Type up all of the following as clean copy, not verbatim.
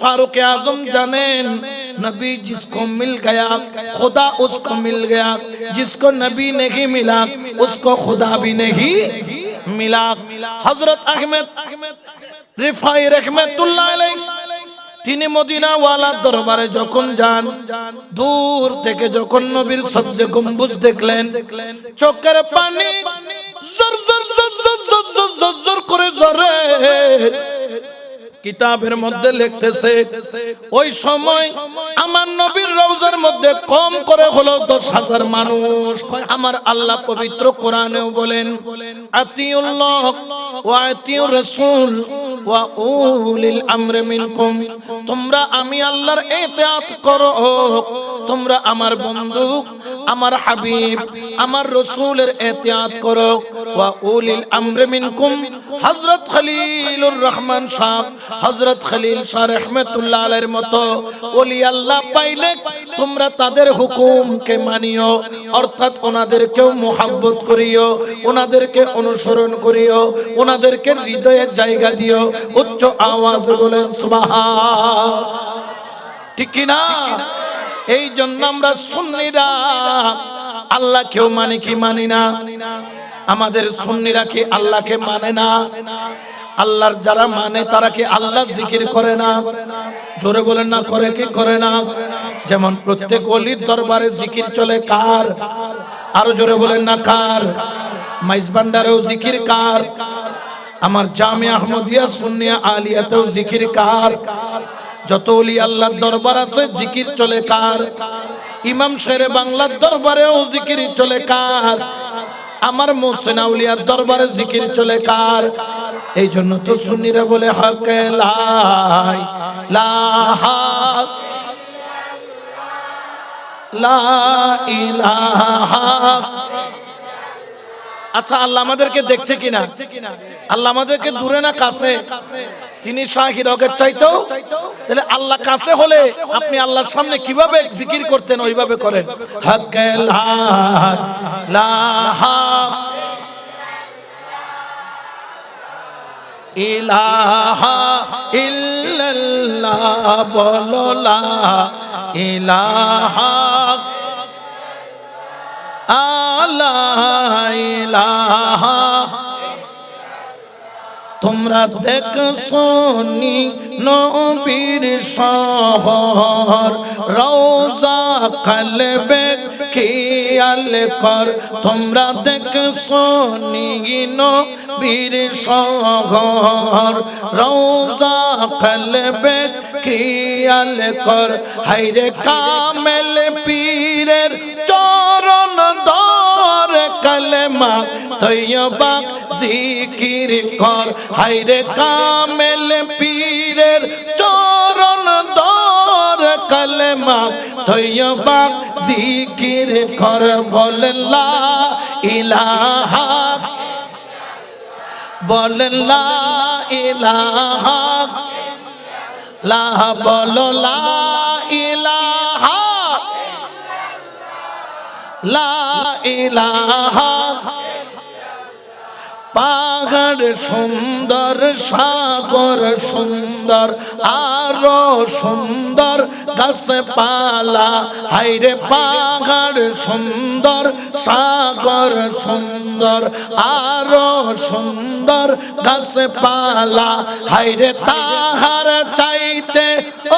फारूक आजम जानेन नबी जिसको मिल गया खुदा उसको मिल गया, जिसको नबी नहीं मिला उसको खुदा भी नहीं मिला। हजरत अहमद रिफाई रहमतुल्लाह अलैह তিনি মদিনা ওয়ালার দরবারে যখন যান, দূর থেকে যখন নবীর সবচেয়ে গম্বুজ দেখলেন, চোখের পানি জর জর জর জর জর জর জর জর করে ঝরে। কিতাবের মধ্যে লিখতেছে ওই সময় আমার নবীর রওজার মধ্যে কম করে হলো 10,000 মানুষ। আমার আল্লাহ পবিত্র কোরআনেও বলেন আতিউল্লাহ ওয়া আতিউর রাসূল ওয়া উলিল আমরি মিনকুম, তোমরা আমি আল্লাহর ইতাআত করো, তোমরা আমার বন্ধু আমার হাবিব আমার রাসূলের ইতাআত করো। ওয়া উলিল আমরি মিনকুম, হযরত খলিলুর রহমান সাহেব হযরত খলিল শাহ রাহমাতুল্লাহ আলাইহির মতো ওলি আল্লাহ পাইলে তোমরা তাদের হুকুমকে মানিও, অর্থাৎ ওনাদেরকেও মুহাব্বত করিও, ওনাদেরকে অনুসরণ করিও, ওনাদেরকে হৃদয়ে জায়গা দিও। উচ্চ আওয়াজে বলেন সুবহান, ঠিক কি না? এই জন্য আমরা সুন্নিরা আল্লাহকেও মানি কি মানি না? আমাদের সুন্নিরা কি আল্লাহকে মানে না? আল্লাহর যারা মানে তারা কি আল্লাহ জিকির করে না? জোরে বলেন না, করে কি করে না? যেমন প্রত্যেক ওলির দরবারে জিকির চলে কার? আরো জোরে বলেন না কার? মাইজবান্ডারেও জিকির কার? আমার জামিয়া আহমদিয়া সুন্নিয়া আলিয়াতেও জিকির কার? যত ওলি আল্লাহর দরবার আছে জিকির চলে কার? ইমাম শেরে বাংলার দরবারেও জিকির চলে কার? আমার মুহসিন আউলিয়ার দরবারে জিকির চলে কার? এই জন্য তো সুন্নিরা বলে হক লা ইলাহা লা ইলাহা। আচ্ছা, আল্লাহ আমাদেরকে দেখছে কিনা? আল্লাহ আমাদেরকে দূরে না কাছে? তিনি শাহিরকের চাইতেও, তাহলে আল্লাহ কাছে হলে আপনি আল্লাহর সামনে কিভাবে জিকির করতেন ওইভাবে করেন। হক লা ইলাহা ইলাহা ইল্লাল্লাহ, বলো লা ইলাহা লা ইলাহা। তোমরা দেখছো নি নবীর শহর, রওজা কলবে খেয়াল কর। তোমরা দেখছো নি নবীর শহর, রওজা কলবে খেয়াল কর। হায়রে কামেল পীরের চরণ ধর, কলমা তৈয়বা জিকির কর। হায়রে কামেল পীরের চরণ ধর, কলমা তৈয়বা জিকির কর। বল লা ইলাহা, বল লা ইলাহা লা, বল লা ইলাহা লা ইলাহা। পাহাড় সুন্দর, সাগর সুন্দর, আরো সুন্দর গাছপালা। হায়রে পাহাড় সুন্দর, সাগর সুন্দর, আরো সুন্দর গাছপালা। হায়রে তাহার চাইতে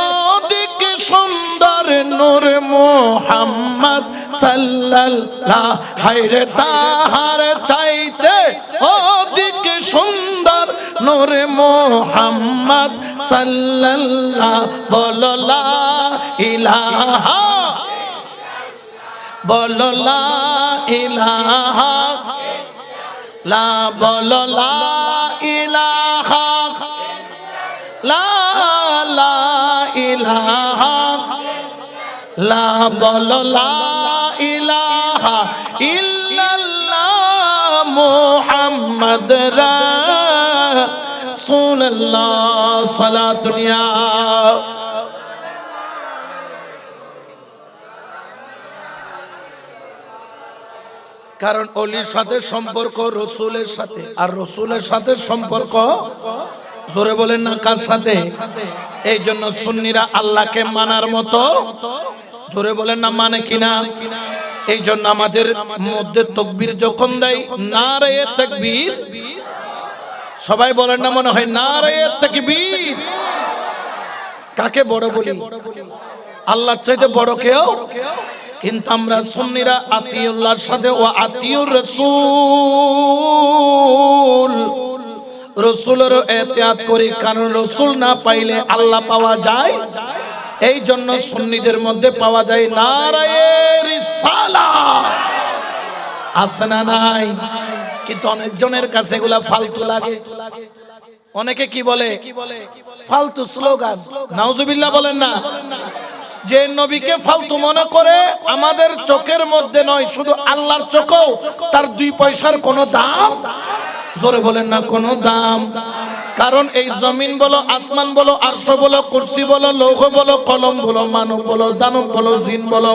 অধিক সুন্দর নূর মুহাম্মদ সাল্লাল্লাহ। হায়রে তাহার চাইতে অধিক সুন্দর নূর মুহাম্মদ সাল্লাল্লাহ। বলো লা ইলাহা, বলো লা ইলাহা লা, বলো লা ইলাহা লা লা ইলাহা লা, বলো লা ইলাহা ইল্লাল্লাহ মুহাম্মদ রাসূলুল্লাহ সাল্লাল্লাহু। কারণ ওলির সাথে সম্পর্ক রসুলের সাথে, আর রসুলের সাথে সম্পর্ক জোরে বলেন না কার সাথে? এই জন্য সুন্নিরা আল্লাহকে মানার মতো, জোরে বলেন না মানে কিনা? এই জন্য আমাদের মধ্যে তাকবীর যখন দেয়, নারায়ে তাকবীর, সবাই বলেন না মনে হয় নারায়ে তাকবীর। কাকে বড় বলি? আল্লাহর চাইতে বড় কেউ? কিন্তু আমরা সুন্নিরা আতিউল্লাহর সাথে ও আতিউর রাসূল, রাসূলের ইতিআত করি, কারণ রাসূল না পাইলে আল্লাহ পাওয়া যায়। এই জন্য সুন্নিদের মধ্যে পাওয়া যায় নারায়ে রিসালাত, আছে না নাই? কিন্তু অনেকজনের কাছে এগুলা ফালতু লাগে। অনেকে কি বলে? ফালতু স্লোগান। নাউজুবিল্লাহ বলেন না। যে নবীকে ফালতু মনে করে, আমাদের চোখের মধ্যে নয়, শুধু আল্লাহর চোখেও তার 2 পয়সার কোনো দাম, জোরে বলেন না কোনো দাম। কারণ এই জমিন বলো, আসমান বলো, আরশ বলো, কুরসি বলো, লৌহ বলো, কলম বলো, মানব বলো, দানব বলো, জিন বলো,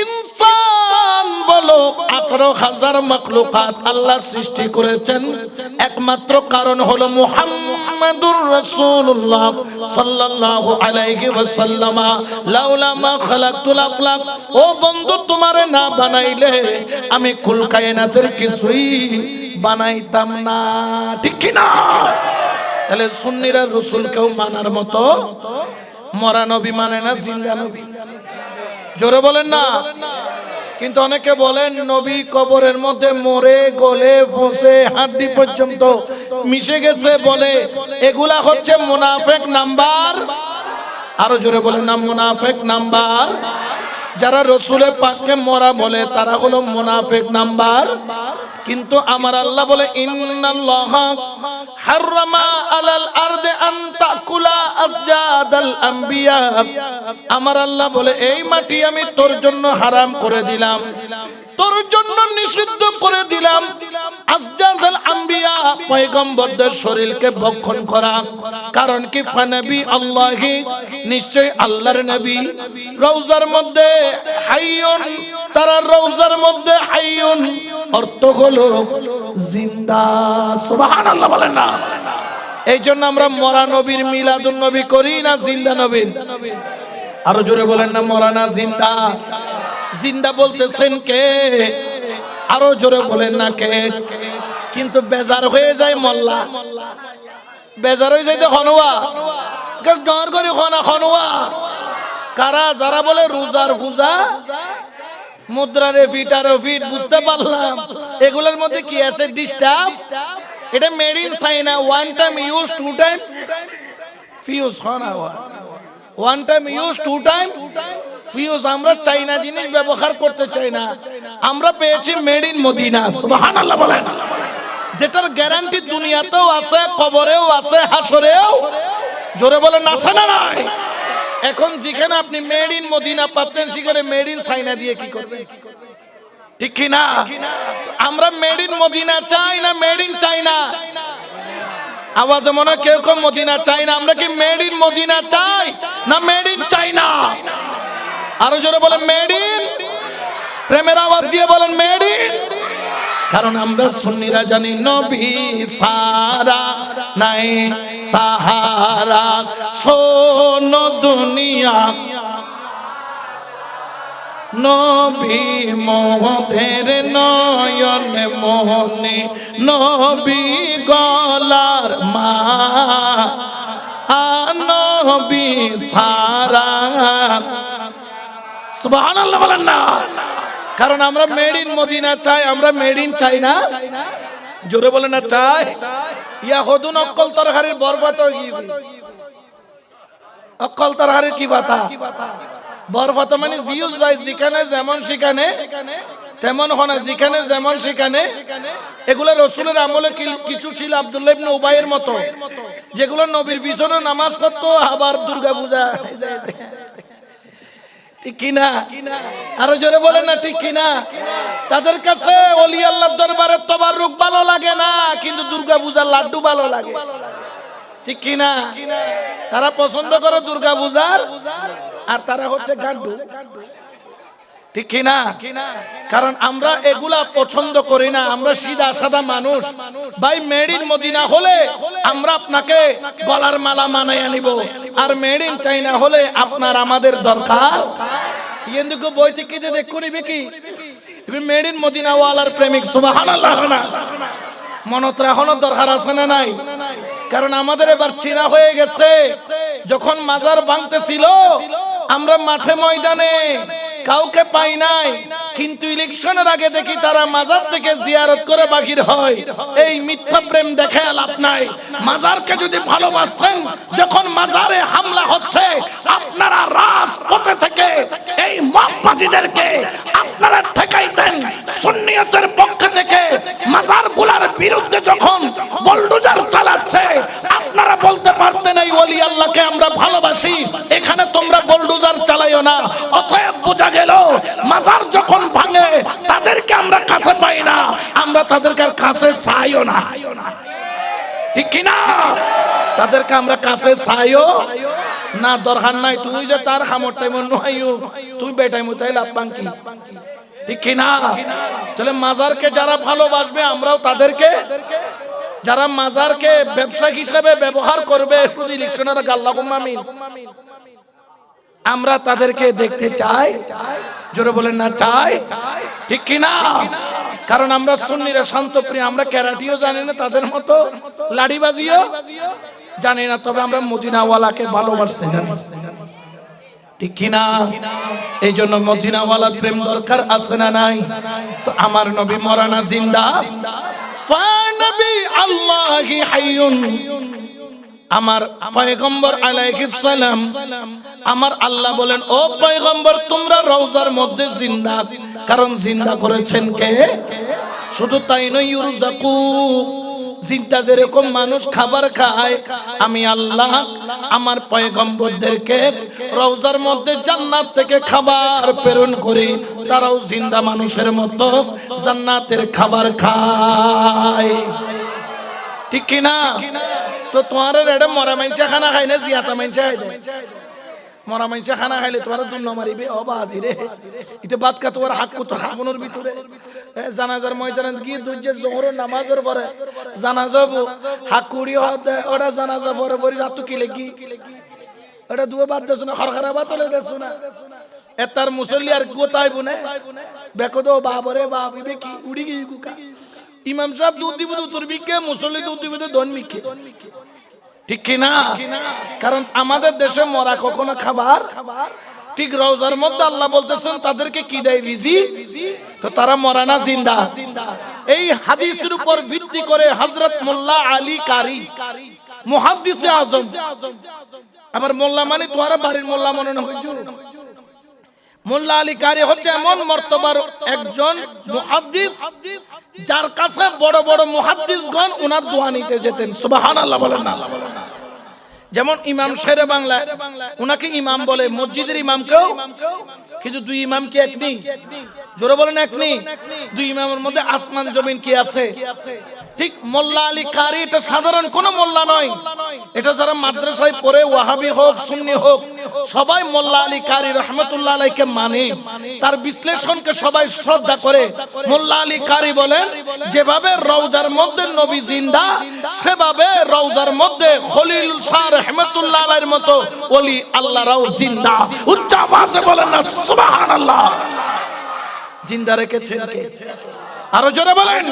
ইনসান বলো, 18,000 মাখলুকাত আল্লাহ সৃষ্টি করেছেন, একমাত্র কারণ হলো মুহাম্মাদুর রাসূলুল্লাহ সাল্লাল্লাহু আলাইহি ওয়াসাল্লাম। লাউলা মা খালাকতুল আফলাক, ও বন্ধু তোমারে না বানাইলে আমি কুল কায়নাতের কিছুই বানাইতাম না, ঠিক কি না? তাহলে সুন্নিরা রাসূলকেও মানার মতো, মরা নবী মানে না জিন্দা নবী, জোরে বলেন না। কিন্তু অনেকে বলেন নবী কবরের মধ্যে মরে গলে পচে হাড্ডি পর্যন্ত মিশে গেছে বলে, এগুলা হচ্ছে মুনাফিক নাম্বার। আরো জোরে বলেন না মুনাফিক নাম্বার। যারা রাসূলে পাককে মরা বলে তারা হলো মুনাফিক নাম্বার। কিন্তু আমার আল্লাহ বলে ইন্নাল্লাহা হারামা আলাল আরদি আন তাকুলা আজজাদাল আম্বিয়া, আমার আল্লাহ বলে এই মাটি আমি তোর জন্য হারাম করে দিলাম, তোর জন্য নিষিদ্ধ করে দিলাম আজজাদাল আম্বিয়া, পয়গম্বরদের শরীরকে ভক্ষণ করা। কারণ কি? ফানাবি আল্লাহি, নিশ্চয় আল্লাহর নবী রওজার মধ্যে হাইয়ুন, তারা রওজার মধ্যে হাইয়ুন অর্থ হলো জিন্দা। সুবহানাল্লাহ বলেন না। এই জন্য আমরা মরা নবীর মিলাদুন নবী করি না জিন্দা নবীর? আরো জোরে বলেন না মরা না জিন্দা? জিন্দা বলতেছেন কে? আরো জোরে বলেন না কে? কিন্তু বেজার হয়ে যায় মোল্লা, বেজার হয়ে যায় হনুয়া, ডর করে হনুয়া কারা? যারা বলে রোজার পূজা, মুদ্রারে ফিট আর ফিট, বুঝতে পারলাম এগুলোর মধ্যে কি আছে? ডিস্টার্ব। এটা made in China, one time use to time fuse, one time use to time fuse. আমরা চাইনা জিনিস ব্যবহার করতে চাই না, আমরা পেয়েছি মেড ইন মদিনা। সুবহানাল্লাহ বলেন। যেটার গ্যারান্টি দুনিয়াতেও আছে, কবরেও আছে, হাসরেও। জোরে বলেন আছে না নাই? এখন যেখানে আপনি মেড ইন মদিনা পাচ্ছেন, সেখানে মেড ইন চাইনা দিয়ে কি করবেন? ঠিক কি না? আমরা মেড ইন মদিনা চাই না মেড ইন চাইনা? আওয়াজ মনে কেউ কেউ মদিনা চাই না। আমরা কি মেড ইন মদিনা চাই না মেড ইন চাইনা? আরো জোরে বলেন মেড ইন। প্রেমের আওয়াজ দিয়ে বলেন মেড ইন। কারণ আমরা সুন্নিরা জানি নবী সারা নাই সাহারা, শোনো দুনিয়া নবী মোদের নয়ন মোহনী, নবী গলার মা, নবী সারা। সুবহানাল্লাহ বলেন না। কারণ আমরা মেড ইন মদিনা চাই, আমরা মেড ইন চাই না। জোরে বলে না চাই। ইয়া হদুন অক্কল তরহারির বরবাত অক্কল তরহারির কি বাতা? বরবাত মানে জিউজ যায়, যেখানে যেমন সেখানে তেমন হনা, যেখানে যেমন সেখানে। এগুলো রাসূলের আমলে কিছু ছিল আব্দুল্লাহ ইবনে উবাইয়ের মতো, যেগুলো নবীর পিছনে নামাজ পড়তো, আবার দুর্গা পূজা। ঠিক কিনা? আরো জোরে বলেন না ঠিক কিনা? তাদের কাছে ওলি আল্লাহর দরবারে তাবাররুক ভালো লাগে না, কিন্তু দুর্গা পূজার লাড্ডু ভালো লাগে। ঠিক কিনা? তারা পছন্দ করে দুর্গা পূজার, আর তারা হচ্ছে গাড্ডু। ঠিক কি না? কারণ আমরা এগুলা পছন্দ করি না, আমরা সিধা সাদা মানুষ। ভাই মেড ইন মদিনা হলে আমরা আপনাকে গলার মালা বানাইয়া নিব, আর মেড ইন চাইনা হলে আপনার আমাদের দরকার। কিন্তু বই থেকে দেখো নিবে কি মেড ইন মদিনা ওয়ালার প্রেমিক, সুবহানাল্লাহ না? মনত রাখানোর দরকার আছে না নাই? কারণ আমাদের এবার চেনা হয়ে গেছে। যখন মাজার ভাঙতেছিল আমরা মাঠে ময়দানে কাউকে পাই নাই, কিন্তু ইলেকশনের আগে দেখি তারা মাজার থেকে জিয়ারত করে বাহির হয়। এই মিথ্যা প্রেম দেখে লাভ নাই। মাজারকে যদি ভালোবাসতেন, যখন মাজারে হামলা হচ্ছে আপনারা রাজপথে থেকে এই মহব্বতীদেরকে আপনারা ঠেকাইতেন। সুন্নিয়তের পক্ষ থেকে মাজারগুলোর বিরুদ্ধে যখন বুলডোজার চালাচ্ছে আপনারা বলতে পারতেন এই ওলি আল্লাহকে আমরা ভালোবাসি, এখানে তোমরা বুলডোজার চালাইও না। অতএব বোঝা গেল মাজার যখন ভাঙে তাদেরকে আমরা কাছে পাই না, আমরা তাদেরকে কাছে চাইও না। ঠিক কি না? তাদেরকে আমরা কাছে চাইও না, দরকার নাই। তুই যে তার খামর টাইম নহাইও, তুই বেটাই মতাই লাভ বাঙ্কি। ঠিক কি না? তাহলে মাজারকে যারা ভালোবাসবে আমরাও তাদেরকে, যারা মাজারকে ব্যবসা হিসেবে ব্যবহার করবে শুধু ইলেকশনের আল্লাহুম্মা আমিন, আমরা তাদেরকে দেখতে চাই। জোরে বলেন না চাই? ঠিক কি না? কারণ আমরা সুন্নিরা শান্তপ্রিয়, আমরা ক্যারাটিও জানি না তাদের মতো, লাঠিবাজিও জানি না, তবে আমরা মদিনাওয়ালাকে ভালোবাসতে জানি। ঠিক কি না? এই জন্য মদিনাওয়ালার প্রেম দরকার আছে না নাই? তো আমার নবী মরানা জিন্দা, ফা নবী আল্লাহি হাইয়ুন, আমার পয়গম্বর আলাইহিস সালাম, আমার আল্লাহ বলেন ও পয়গম্বর তোমরা রওজার মধ্যে জিন্দা। কারণ জিন্দা করেছেন কে? শুধু তাই নয়, ইউরজাকু, জিন্দা যেরকম মানুষ খাবার খায়, আমি আল্লাহ আমার পয়গম্বরদেরকে রওজার মধ্যে জান্নাত থেকে খাবার প্রেরণ করি, তারাও জিন্দা মানুষের মতো জান্নাতের খাবার খায়। ঠিক কি না? তো তোমার এটা মরা মাইনসা খানা খাই না, জিয়াতা মাইনসা খাই দেয়। মরা মাইনসা খানা খাইলে তোমার দুন্ন মারিবে, ও বাজি রে ইতে বাদ কা তোমার হাত কত খাবনের ভিতরে। জানাজার ময়দানে গিয়ে দুইজের জোহরের নামাজের পরে জানাজা হাকুড়ি হতে ওটা জানাজা পরে পরে যাত কি লেগি ওটা দুয়ে বাদ দেছো না, খরখরা বাদ হলে দেছো না। এতার মুসল্লি আর গোতাই বুনে বেকো দো বাবরে বাবিবে কি উড়ি গই গুকা। ইমাম সাহেব দুধ দিব তোর বিকে, মুসল্লি দুধ দিব ধন মিকে। ঠিক কি না? কারণ আমাদের দেশে মরা কখনো খাবার, ঠিক রওজার মধ্যে আল্লাহ বলতেছেন তাদেরকে কি দেয়? রিজি। তো তারা মরা না জিন্দা। এই হাদিসের উপর ভিত্তি করে হযরত মোল্লা আলী কারি মুহাদ্দিসে আজম, আবার মোল্লা মানে তোমার বাড়ির মোল্লা মনে না হইছো, মোল্লা আলী কারি হচ্ছে এমন মর্তবার একজন মুহাদ্দিস যার কাছে বড় বড় মুহাদ্দিসগণ ওনার দোয়া নিতে যেতেন। সুবহানাল্লাহ বলেন না? যেমন ইমাম শেরে বাংলা ওনাকে ইমাম বলে, মসজিদের ইমামকেও, কিন্তু দুই ইমাম কি এক নেই? জোরে বলেন এক নেই? দুই ইমামের মধ্যে আসমান জমিন কি আছে? ঠিক মোল্লা আলী কারি এটা সাধারণ কোন মোল্লা নয়, এটা যারা মাদ্রাসায় পড়ে ওয়াহাবি হোক সুন্নি হোক সবাই মোল্লা আলী কারি রহমতুল্লাহ আলাইহিকে মানে, তার বিশ্লেষণকে সবাই শ্রদ্ধা করে। মোল্লা আলী কারি বলেন যেভাবে রওজার মধ্যে নবী জিন্দা, সেভাবে রওজার মধ্যে খলিল শাহ রহমতুল্লাহ আলাইহির মতো ওলি আল্লাহরাও জিন্দা। উচ্চ আওয়াজে বলেন না সুবহানাল্লাহ। জিন্দা রেখেছেন কে? আরো জোরে বলেন।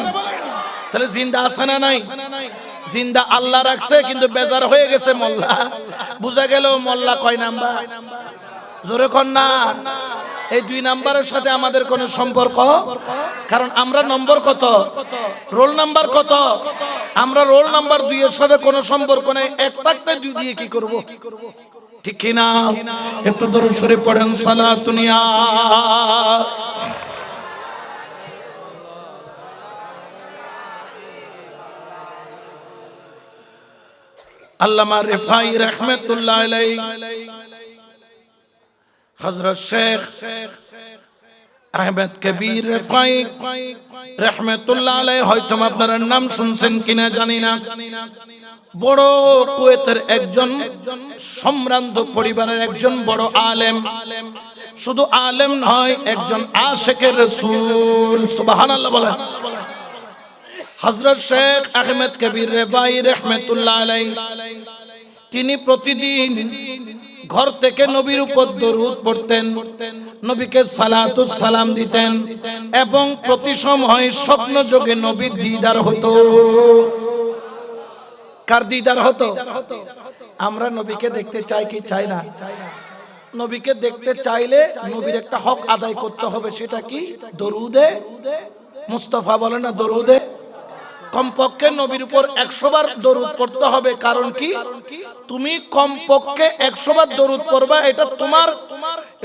তাহলে জিন্দা আছে না নাই? জিন্দা আল্লাহ রাখছে, কিন্তু বেজার হয়ে গেছে মোল্লা। বুঝা গেল মোল্লা কয় নাম্বার? জোরে কর না। এই দুই নাম্বারের সাথে আমাদের কোনো সম্পর্ক, কারণ আমরা নম্বর কত? রোল নাম্বার কত? আমরা রোল নাম্বার 2 এর সাথে কোনো সম্পর্ক নেই। এক থাকতে 2 দিয়ে কি করব? ঠিক কি না? একটু দরুদ শরীফ পড়েন, সালাতুন ইয়া আল্লামা রিফাই রাহমাতুল্লাহ আলাইহি, হযরত শেখ আহমদ কবির রিফাই রাহমাতুল্লাহ আলাইহি, হয়তো আপনারা নাম শুনছেন কিনা জানি না। বড় কুয়েতের একজন সম্ভ্রান্ত পরিবারের একজন বড় আলেম, শুধু আলেম নয়, একজন আশিকে রাসূল। সুবহানাল্লাহ বলেন। হযরত শেখ আহমেদ কবির রেফাই রাহমাতুল্লাহ আলাইহি তিনি প্রতিদিন ঘর থেকে নবীর উপর দরুদ পড়তেন, নবীকে সালাতুস সালাম দিতেন এবং প্রতি সময় স্বপ্ন যোগে নবীর দিদার হতো। কার দিদার হতো? আমরা নবীকে দেখতে চাই কি চাই না? নবীকে দেখতে চাইলে নবীর একটা হক আদায় করতে হবে, সেটা কি? দরুদে মুস্তাফা বলে না, দরুদে কমপক্ষে নবীর উপর 100 বার দরুদ পড়তে হবে। কারণ কি? তুমি কমপক্ষে 100 বার দরুদ পড়বা,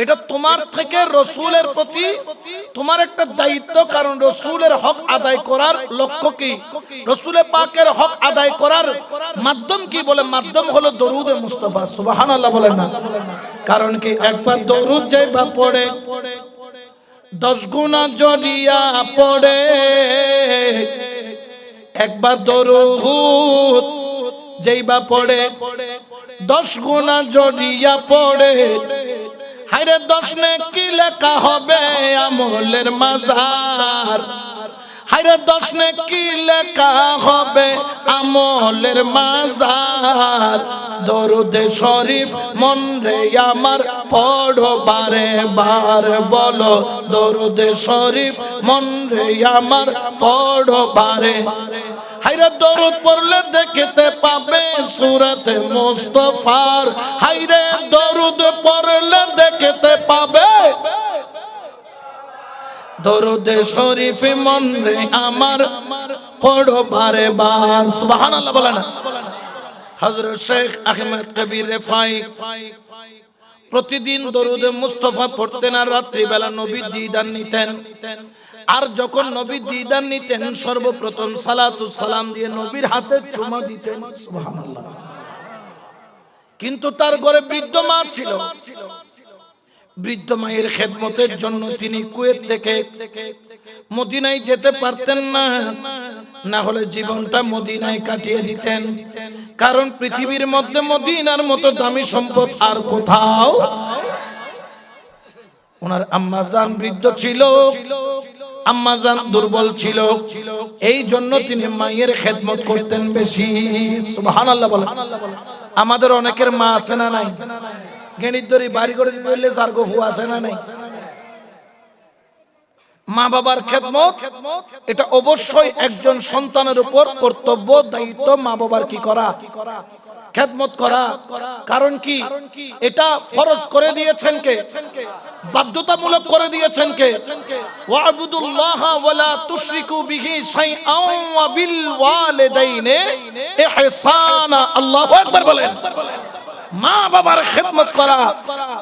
এটা তোমার থেকে রাসূলের প্রতি তোমার একটা দায়িত্ব। কারণ রাসূলের হক আদায় করার লক্ষ্য কি? রাসূলের পাকের হক আদায় করার মাধ্যম কি? বলে মাধ্যম হলো দরুদে মুস্তাফা। সুবহানাল্লাহ বলেন না। কারণ কি? একবার দরুদ যাইবা পড়ে 10 গুণা জড়িয়া পড়ে, একবার দরুদ যেইবা পড়ে 10 গুণা জড়িয়া পড়ে। হায়রে 10 নেকি লেখা হবে আমলের মাজার, হায়রে 10 নেকি লেখা হবে আমলের মাজার। দরুদ শরীফ মন রে আমার পড়ো বারে বার, বলো দরুদ শরীফ মন রে আমার পড়ো বারে। হায়রে দরুদ পড়লে দেখতে পাবে সূরাতে মুস্তাফার, হায়রে দরুদ পড়লে দেখতে পাবে দরুদ শরীফ মন রে আমার পড়ো বারে বার। সুবহানাল্লাহ বলেন। হযরত শেখ আহমেদ কবির রেফাই প্রতিদিন দরুদ মুস্তাফা পড়তেন আর রাত্রি বেলা নবীর দিদার নিতেন। আর যখন নবীর দিদার নিতেন সর্বপ্রথম সালাতুস সালাম দিয়ে নবীর হাতে চুমা দিতেন। সুবহানাল্লাহ। কিন্তু তার ঘরে বৃদ্ধ মা ছিল। বৃদ্ধ মায়ের খেদমতের জন্য তিনি কুয়েত থেকে মদিনায় যেতে পারতেন না, না হলে জীবনটা মদিনায় কাটিয়ে দিতেন। কারণ পৃথিবীর মধ্যে মদিনার মতো দামি সম্পদ আর কোথাও। ওনার আম্মাজান বৃদ্ধ ছিল, আম্মাজান দুর্বল ছিল, এই জন্য তিনি মায়ের খেদমত করতেন বেশি। সুবহানাল্লাহ বলেন। আমাদের অনেকের মা আছে না নাই? গেণিত ধরে বাড়ি করে দিলে সার গফু আছে না নাই? মা বাবার খেদমত এটা অবশ্যই একজন সন্তানের উপর কর্তব্য, দায়িত্ব। মা বাবার কি করা? খেদমত করা। কারণ কি? এটা ফরজ করে দিয়েছেন কে? বাধ্যতামূলক করে দিয়েছেন কে? ওয়াবুদুল্লাহা ওয়ালা তুশরিকু বিহি শাইআন ওয়া বিল ওয়ালিদাইনি ইহসানা। আল্লাহু আকবার বলেন। মা বাবার খেদমত করা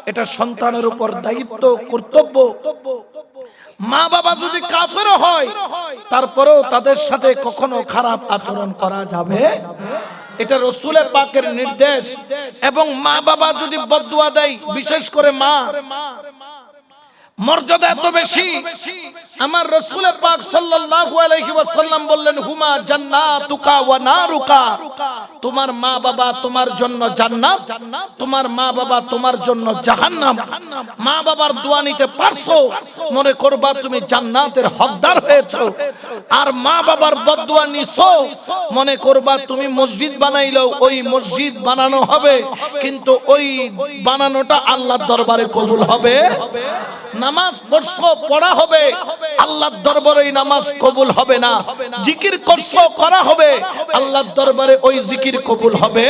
এটা সন্তানের উপর দায়িত্ব, কর্তব্য। মা বাবা যদি কাফের হয় তারপরেও তাদের সাথে কখনো খারাপ আচরণ করা যাবে, এটা রাসূলের পাকের নির্দেশ। এবং মা বাবা যদি বদদুয়া দেয়, বিশেষ করে মা, মর্যাদা এত বেশি। আমার রাসূল পাক সাল্লাল্লাহু আলাইহি ওয়াসাল্লাম বললেন, হুমা জান্নাতুকা ওয়া নারুকা। তোমার মা বাবা তোমার জন্য জান্নাত, তোমার মা বাবা তোমার জন্য জাহান্নাম। মা বাবার দোয়া নিতে পারছো, মনে করবা তুমি জান্নাতের হকদার হয়েছো। আর মা বাবার বদদুয়া নিছো, মনে করবা তুমি মসজিদ বানাইলেও ওই মসজিদ বানানো হবে, কিন্তু ওই বানানোটা আল্লাহর দরবারে কবুল হবে। নামাজ পড়ছো, পড়া হবে, আল্লাহর দরবারে নামাজ কবুল হবে না। জিকির করছো, করা হবে, আল্লাহর দরবারে ওই জিকির কবুল হবে।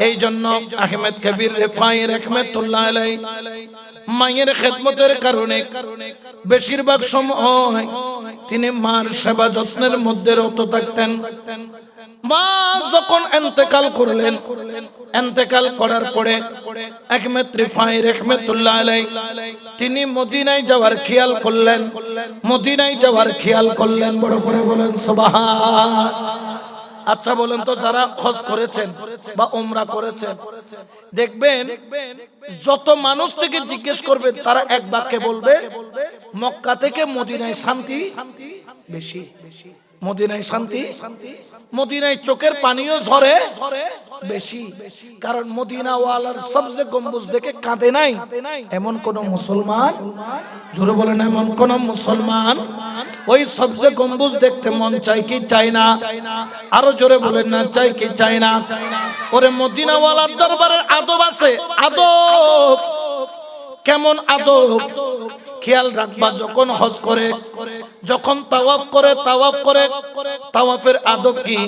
এই জন্য আহমেদ কবির রেফাই রাহমাতুল্লাহ আলাইহি মায়ের খেদমতের কারণে বেশিরভাগ সময় তিনি মার সেবা যত্নের মধ্যে রত থাকতেন। মা যখন ইন্তেকাল করলেন, ইন্তেকাল করার পরে আহমেদ রিফাই রাহমাতুল্লাহ আলাইহি তিনি মদিনায় যাওয়ার খেয়াল করলেন, মদিনায় যাওয়ার খেয়াল করলেন। বড় করে বলেন সুবহান। আচ্ছা বলেন তো, যারা হজ করেছেন বা উমরা করেছেন, দেখবেন যত মানুষ থেকে জিজ্ঞেস করবে তারা এক বাক্যে বলবে, মক্কা থেকে মদিনায় শান্তি বেশি। মদিনায় শান্তি, মদিনায় চোখের পানিও ঝরে বেশি, কারণ মদিনা ওয়ালার সবচেয়ে গম্বুজ দেখে কাঁদে নাই এমন কোন মুসলমান, জোরে বলেন এমন কোন মুসলমান ওই সবচেয়ে গম্বুজ দেখতে মন চাই কি চাই না? আরো জোরে বলেন না চাই কি চাই না? ওরে মদিনা ওয়ালার দরবারের আদব আছে, আদব কেমন আদব খেয়াল রাখবা। যখন হজ করে, যখন তাওয়াফ করে, তাওয়াফের আদব কি?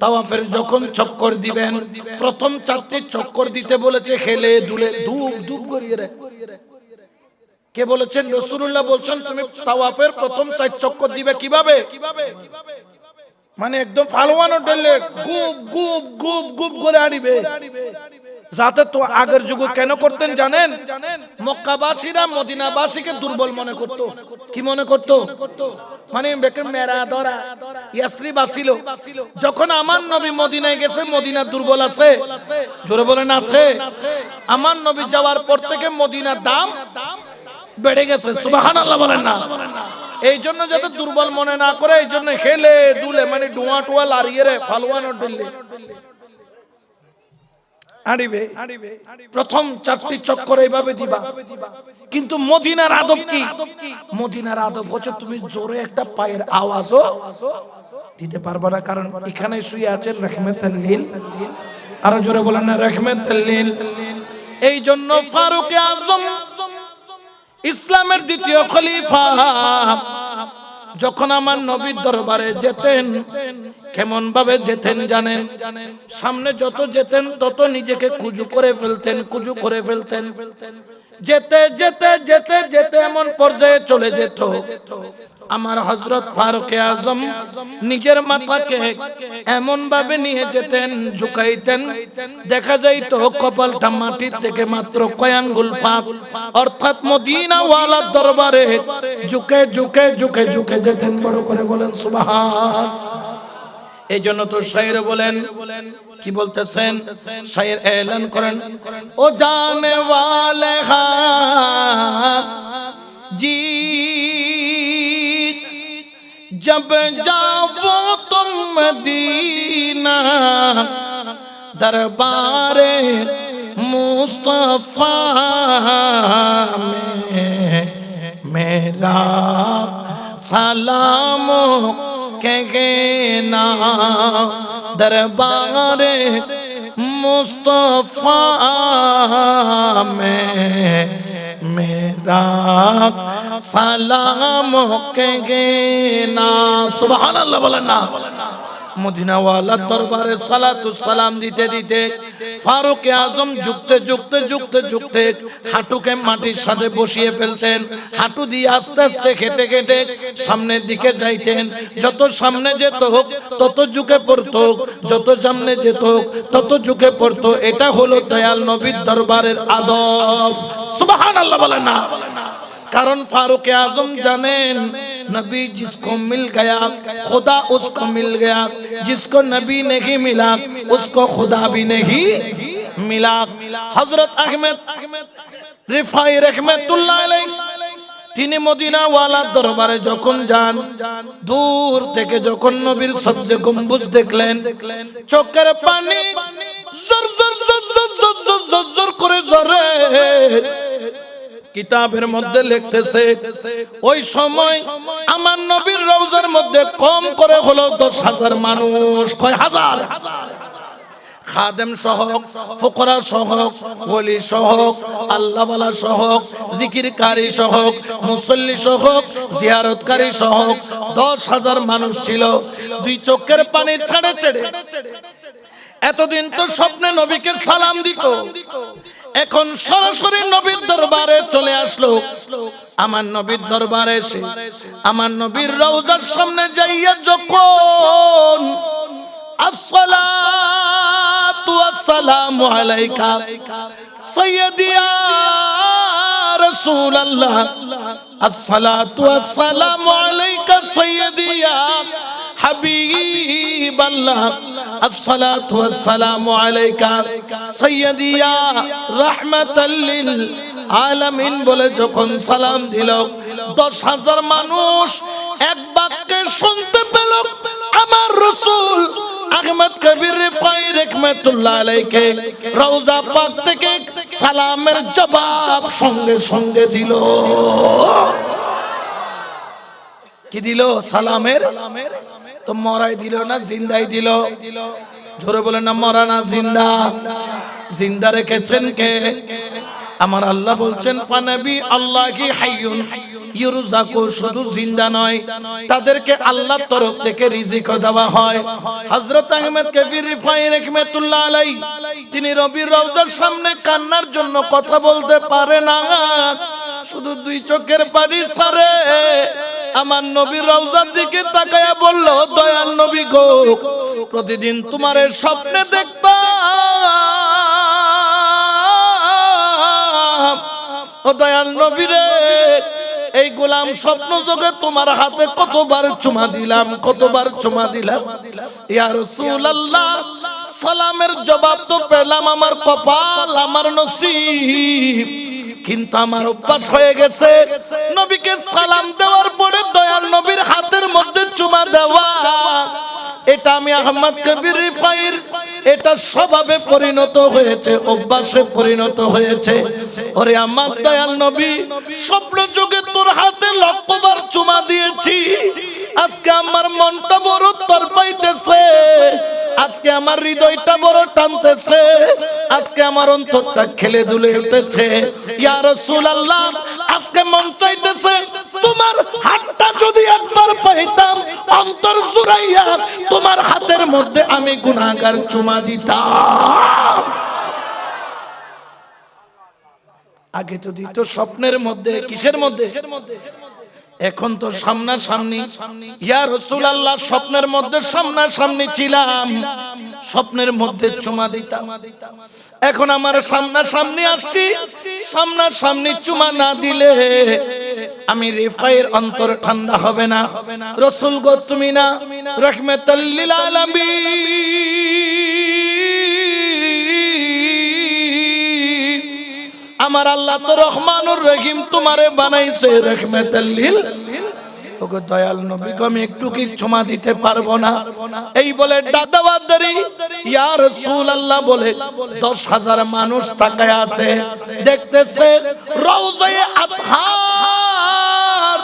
তাওয়াফের যখন চক্কর দিবেন, প্রথম 4টি চক্কর দিতে বলেছে হেলে দুলে, ধূপ ধূপ করিয়ে রে। কে বলেছেন? রাসূলুল্লাহ বলছেন তুমি তাওয়াফের প্রথম 4 চক্কর দিবে কিভাবে? মানে একদম ফালওয়ানো ডেলে গুপ গুপ গুপ গুপ করে আনিবে। যাতে তো আগের যুগে কেন করতেন জানেন? মক্কাবাসীরা মদিনাবাসীকে দুর্বল মনে করত। কি মনে করত? মানে মেরা ধরা ইয়াসরিব আসিল, যখন আমার নবী মদিনায় গেছে মদিনা দুর্বল আছে, জোরে বলেন আছে। আমার নবী যাওয়ার পর থেকে মদিনার দাম বেড়ে গেছে, সুবহানাল্লাহ বলেন না? এই জন্য যাতে দুর্বল মনে না করে, এই জন্য হেলে দুলে মানে ডুয়া টুয়া লারিয়ে রে ফালওয়ানো ডেলে আনিবে। প্রথম 4টি চক্কর এইভাবে দিবা। কিন্তু মদিনার আদব কি? মদিনার আদব হচ্ছে তুমি জোরে একটা পায়ের আওয়াজও দিতে পারবে না, কারণ এখানে শুয়ে আছেন রাহমাতুল লিল। আরো জোরে বলেন না রাহমাতুল লিল। এই জন্য ফারুক আজম ইসলামের দ্বিতীয় খলিফা যখন আমার নবীর দরবারে যেতেন, কেমন ভাবে যেতেন জানেন? সামনে যত যেতেন তত নিজেকে কুজু করে ফেলতেন। যেতে যেতে যেতে যেতে এমন পর্যায়ে চলে যেত আমার হযরত ফারুক আজম নিজের মাথাকে এমন ভাবে নিয়ে যেতেন, ঝুঁকাইতেন, দেখা যাইতো কপালটা মাটির থেকে মাত্র কয় আঙ্গুল ফাঁক। অর্থাৎ মদিনা ওয়ালার দরবারে ঝুঁকে ঝুঁকে ঝুঁকে ঝুঁকে যেতেন। বড় করে বলেন সুবহান। এই জন্য তো শায়ের বলেন, কি বলতেছেন? শায়ের এলান করেন, ও জানে ওয়ালে জি जब जाओ तुम मदीना दरबारे मुस्तफा में मेरा सलाम कहना दरबारे मुस्तफा में मेरा সালাম কেগেনা। সুবহানাল্লাহ বলেন না? মদিনা ওয়ালার দরবারে সালাতু সালাম দিতে দিতে ফারুক আজম ঝুঁকতে ঝুঁকতে ঝুঁকতে ঝুঁকতে হাঁটুকে মাটির সাথে বসিয়ে ফেলতেন। হাঁটু দিয়ে আস্তে আস্তে হেঁটে হেঁটে সামনের দিকে যাইতেন। যত সামনে যেত তত ঝুঁকে পড়তো, যত সামনে যেত তত ঝুঁকে পড়তো। এটা হলো দয়াল নবীর দরবারের আদব। সুবহানাল্লাহ বলেন না? कारण फारूक आजम जाने नबी जिसको मिल गया खुदा उसको मिल गया, जिसको नबी नहीं मिला उसको खुदा भी नहीं मिला। हजरत अहमद रिफाई रहमतुल्लाह अलैह তিনি মদিনা ওয়ালার দরবারে যখন যান, দূর থেকে যখন নবীর সবচেয়ে গম্বুজ দেখলেন, চোখের পানি জর জর জর জর জর জর করে ঝরে। কিতাবের মধ্যে লিখতেছে ওই সময় আমার নবীর রওজার মধ্যে কম করে হলো 10,000 মানুষ। কয় হাজার? খাদেম সহ, ফুকরা সহ, ওলি সহ, আল্লাহওয়ালা সহ, জিকিরকারী সহ, মুসল্লি সহ, জিয়ারতকারী সহ 10,000 মানুষ ছিল। দুই চোখের পানি ছেড়ে ছেড়ে এতদিন তো স্বপ্নে নবীকে সালাম দিত, এখন সরাসরি নবীর দরবারে চলে আসলো। আমার নবীর দরবারে এসে আমার নবীর রওজার সামনে যাইয়া যখন আসসালাতু ওয়াসসালামু আলাইকা সাইয়্যিদি ইয়া রাসূলুল্লাহ, আসসালাতু ওয়াসসালামু আলাইকা সাইয়্যিদি ইয়া হাবিবাল্লাহ, আসসালাতু ওয়াসসালামু আলাইকা সাইয়্যিদি ইয়া রাহমাতাল লিল আলামিন বলে যখন সালাম দিল, 10,000 মানুষ এক বাক্যে শুনতে পেল আমার রাসূল আহমদ কবির রিফাই রাহমাতুল্লাহ আলাইহি রওজা পাক থেকে সালামের জবাব সঙ্গে সঙ্গে দিল। কি দিল? সালামের। তো মরাই দিল না জিন্দাই দিল? জোরে বলেন না, মরা না জিন্দা? জিন্দা রেখেছেন কে? আমার আল্লাহ বলছেন ফানাবি আল্লাহি হাইয়ুন ইউরজাকু, শুধু জিন্দা নয়, তাদেরকে আল্লাহর তরফ থেকে রিজিক দেওয়া হয়। হযরত আহমদ কবির রিফাই রাহমাতুল্লাহ আলাইহি তিনি নবীর রওজার সামনে কান্নার জন্য কথা বলতে পারে না, শুধু দুই চোখের পানি ছাড়ে আমার নবীর রওজার দিকে তাকায়া বলল, দয়াল নবী গো, প্রতিদিন তোমারে স্বপ্নে দেখতাম, ও দয়াল নবী রে, এই গোলাম স্বপ্ন যোগে তোমার হাতে কতবার চুমা দিলাম, কতবার চুমা দিলাম। ইয়া রাসূলুল্লাহ, সালামের জবাব তো পেলাম, আমার কপাল, আমার নসিব, কিন্তু আমার অভ্যাস হয়ে গেছে নবীকে সালাম দেওয়ার পরে দয়াল নবীর হাতের মধ্যে চুমা দেওয়া। এটা আমি আহমদ কবির রিফাইর এটা স্বভাবে পরিণত হয়েছে, অভ্যাসে পরিণত হয়েছে। ওরে আমার দয়াল নবী, স্বপ্ন যুগে তোর হাতে লক্ষবার চুমা দিয়েছি, আজকে আমার মনটা বড় তরপাইতেছে, আজকে আমার হৃদয়টা বড় টানতেছে, আজকে আমার অন্তরটা খেলে দুলে উঠেছে। ইয়া রাসূলুল্লাহ, আজকে মন চাইতেছে তোমার হাতটা যদি একবার পাইতাম, অন্তর জুড়াইয়া তোমার হাতের মধ্যে আমি গুনাহগার চুমা দিতাম। আগে তো দিত স্বপ্নের মধ্যে, কিসের মধ্যে? এখন তো সামনাসামনি। ইয়া রাসূলুল্লাহ, স্বপ্নের মধ্যে সামনাসামনি ছিলাম, স্বপ্নের মধ্যে চুমা দিতাম, এখন আমার সামনাসামনি আসছি, সামনাসামনি চুমা না দিলে আমি রিফাইয়ের অন্তর ঠান্ডা হবে না। রাসূল গো, তুমি না রাহমাতাল লিল আলামিন, আমার আল্লাহ তো রহমানুর রহিম, তোমারে বানাইছে রাহমাতাল লিল। ওগো দয়াল নবী গো, আমি একটু কি চুমা দিতে পারবো না? এই বলে দাদাবাদারি ইয়া রাসূলুল্লাহ বলে 10,000 মানুষ তাকায় আছে, দেখতেছে রওজায়ে আতহার,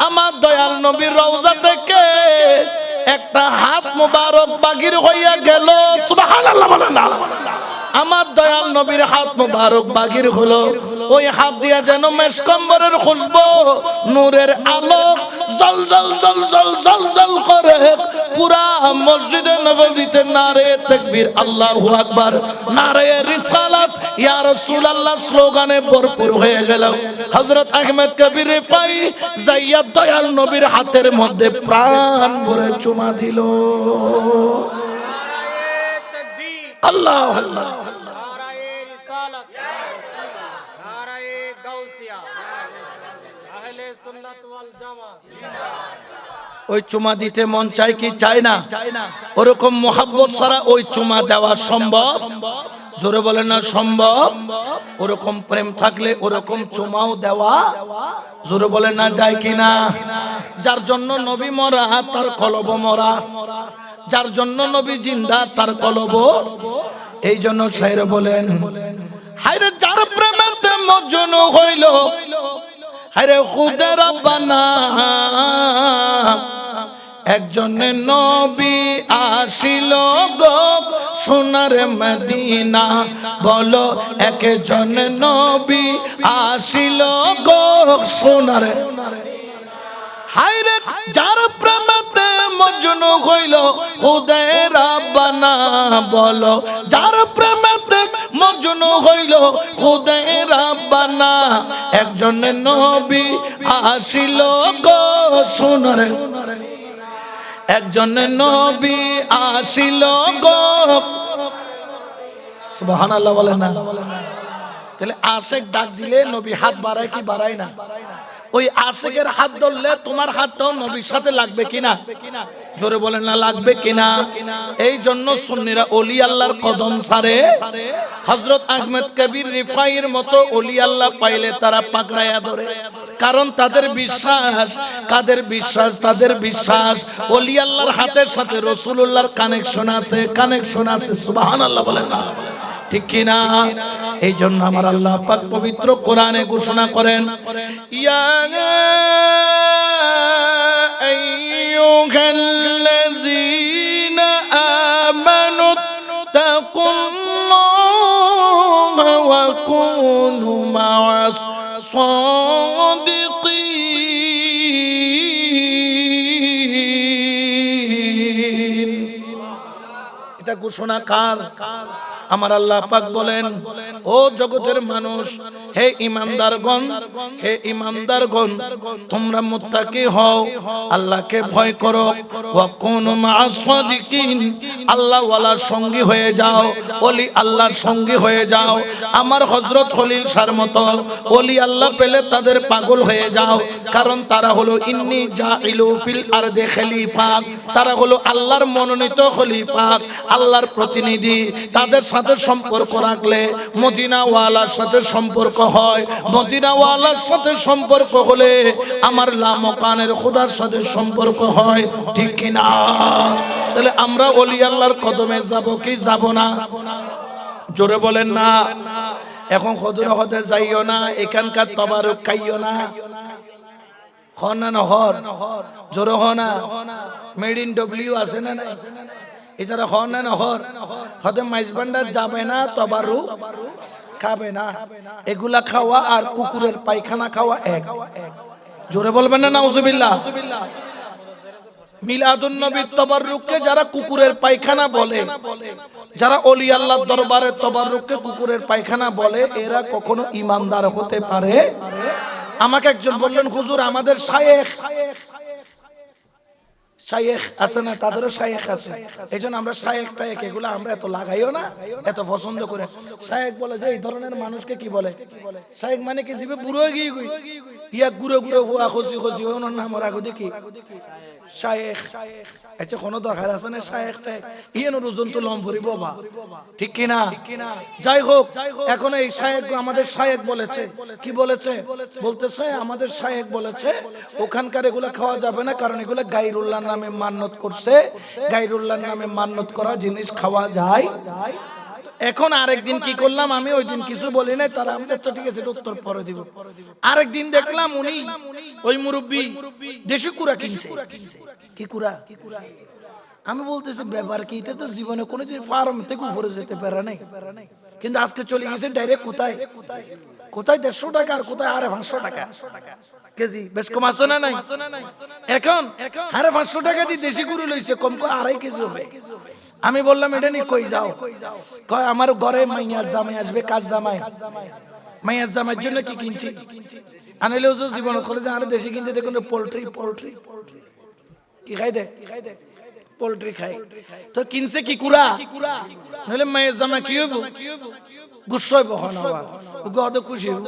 আমার দয়াল নবীর রওজা থেকে একটা হাত মোবারক বাগির হইয়া গেল। সুবহানাল্লাহ বলেন না? আমার দয়াল নবীর হাত মোবারক বাগির হলো, ওই হাত দিয়া যেন মেশকম্বরের খুশবু, নূরের আলো জল জল জল জল জল জল করে পুরা মসজিদে নববীতে নারে তাকবীর, আল্লাহু আকবার, নারে রিসালাত, ইয়া রাসূলুল্লাহ স্লোগানে ভরপুর হয়ে গেল। হযরত আহমদ কবির রিফাই যাইয়া দয়াল নবীর হাতের মধ্যে প্রাণ ভরে চুমা দিল। আল্লাহ আল্লাহ, ওই চুমা দিতে মন চাই কি চায় না? ওরকম মোহাব্বত ছাড়া ওই চুমা দেওয়া সম্ভব? জোরে বলেন না সম্ভব? ওরকম প্রেম থাকলে ওরকম চুমাও দেওয়া, জোরে বলেন না যায় কিনা? যার জন্য নবী মরা তার কলব মরা, যার জন্য নবী জিন্দা তার কলব। এই জন্য শায়র বলেন, হায়রে যার প্রেমেতে মজনু হইল, হায়রে খুদে রব্বানা, একজন নবী আসিল গো সোনার মদিনা, বলো একজন নবী আসিল গো সোনার। হায়রে যার প্রেমেতে মজনু হইল খুদে রব্বানা, বলো যার প্রেমেতে মজনু হইল খুদে রব্বানা, একজন নবী আসিল গো সোনার, একজন নবী আসিল গো। সুবহানাল্লাহ বলেন না? তাহলে আশিক ডাক দিলে নবী হাত বাড়ায় কি বাড়ায় না? ওই আশিকের হাত ধরলে তোমার হাতটাও নবীর সাথে লাগবে কিনা? জোরে বলেন না, লাগবে কিনা? এই জন্য সুন্নিরা ওলি আল্লাহর কদম সারে। হযরত আহমদ কবির রিফাইয়ের মতো ওলি আল্লাহ পাইলে তারা পাকড়ায়া ধরে। কারণ তাদের বিশ্বাস, কাদের বিশ্বাস? তাদের বিশ্বাস ওলি আল্লাহর হাতের সাথে রাসূলুল্লাহর কানেকশন আছে, কানেকশন আছে। সুবহানাল্লাহ বলেন না, ঠিক কি না? এই জন্য আমার আল্লাহ পাক পবিত্র কোরআনে ঘোষণা করেন, ইয়া আইয়ুহাল্লাযীনা আমানু তাকুল্লাহা ওয়া কুনু মা'আস সাদিকিন। এটা ঘোষণা কার? আমার আল্লাহ পাক বলেন, ও জগতের মানুষ, হে ইমানদারগণ, হে ইমানদারগণ, তোমরা মুত্তাকি হও, আল্লাহকে ভয় করো, ওয়া কুনু মা'আস সাদিকিন, আল্লাহ ওয়ালার সঙ্গী হয়ে যাও, ওলি আল্লাহর সঙ্গী হয়ে যাও। আমার হযরত খলিল শাহর মতো ওলি আল্লাহ পেলে তাদের পাগল হয়ে যাও, কারণ তারা হলো ইন্নী জাইলু ফিল আরদি খলিফা, তারা হলো আল্লাহর মনোনীত খলিফা, আল্লাহর প্রতিনিধি। তাদের সাথে সম্পর্ক রাখলে মদিনাওয়ালার সাথে সম্পর্ক হয়, মদিনাওয়ালার সাথে সম্পর্ক হলে আমার লামকানের খোদার সাথে সম্পর্ক হয়, ঠিক কি না? তাহলে আমরা ওলি আল্লাহর কদমে যাব কি যাব না? জোরে বলেন না। এখন খদুর হতে যাইও না, এখানকার তবারুক খাইও না। হন না হর, জোরে হ না। মেড ইন ডব্লিউ আছে না নাই? এটারা হন না হর, হতে মাইজবান্ডার যাবে না, তবারুক খাবে না। এগুলা খাওয়া আর কুকুরের পায়খানা খাওয়া এক। জোরে বলবেন না নাউজুবিল্লাহ। মিলাদুন নবীর তবাররুককে যারা কুকুরের পায়খানা বলে, যারা ওলি আল্লাহর দরবারে তবাররুককে কুকুরের পায়খানা বলে, এরা কখনো ঈমানদার হতে পারে? আমাকে একজন বললেন, হুজুর আমাদের শায়েখ, শায়েখ আছে না, তাদেরও শায়েখ আছে, এইজন্য আমরা শায়েখ টায়েখ এগুলো আমরা এত লাগাইও না, এত পছন্দ করে। শায়েখ বলে যে এই ধরনের মানুষকে কি বলে? শায়েখ মানে কি জিবে বুড়ো গিয়ে গই ইয়া গুড়ো গুড়ো হুয়া খুশি খুশি ওনার নাম ওরা দেখি শায়েখ। আচ্ছা কোনো দরকার আছে না শায়েখ টায়েখ? ইয়ে ওজন তো লম ভরিব বা, ঠিক কি না? যাই হোক, এখন এই শায়েখ আমাদের শায়েখ বলেছে, কি বলেছে? বলতেছে আমাদের শায়েখ বলেছে ওখানকার এগুলা খাওয়া যাবে না, কারণ এগুলা গায়রুল্লাহর নামে মান্নত করছে, গায়রুল্লাহর নামে মান্নত করা জিনিস খাওয়া যায়। এখন আরেকদিন কি করলাম, আমি ওই দিন কিছু বলি নাই, তারা আমাদের তো ঠিক আছে উত্তর পরে দিব। আরেকদিন দেখলাম উনি ওই মুরব্বি দেশি কুড়া কিনছে। কি কুড়া? আমি বলতেছি ব্যাপার কি, এটা তো জীবনে কোনোদিন ফার্ম থেকে উপরে যেতে পারে নাই, কিন্তু আজকে চলে গেছে ডাইরেক্ট কোথায় কোথায় 150 টাকা আর কোথায় 500 টাকা কেজি। বেশ কম আছে না নাই? এখন 500 টাকা দিয়ে দেশি গরু লইছে, কম করে 2.5 কেজি হবে। আমি বললাম এটা নিয়ে কই যাও? কয় আমার ঘরে মাইয়ার জামাই আসবে, কাজ জামাই, মাইয়ার জামাইয়ের জন্য কি কিনছি। আনলে ওজো জীবন করে যে আরে দেশি কিনছে, দেখুন পোল্ট্রি, পোল্ট্রি কি খাই দে, পোল্ট্রি খাই। তো কিনছে কি কুড়া, নইলে মায়ের জামা কি হইব? গুচ্ছ হইব, হন গদ খুশি হইব।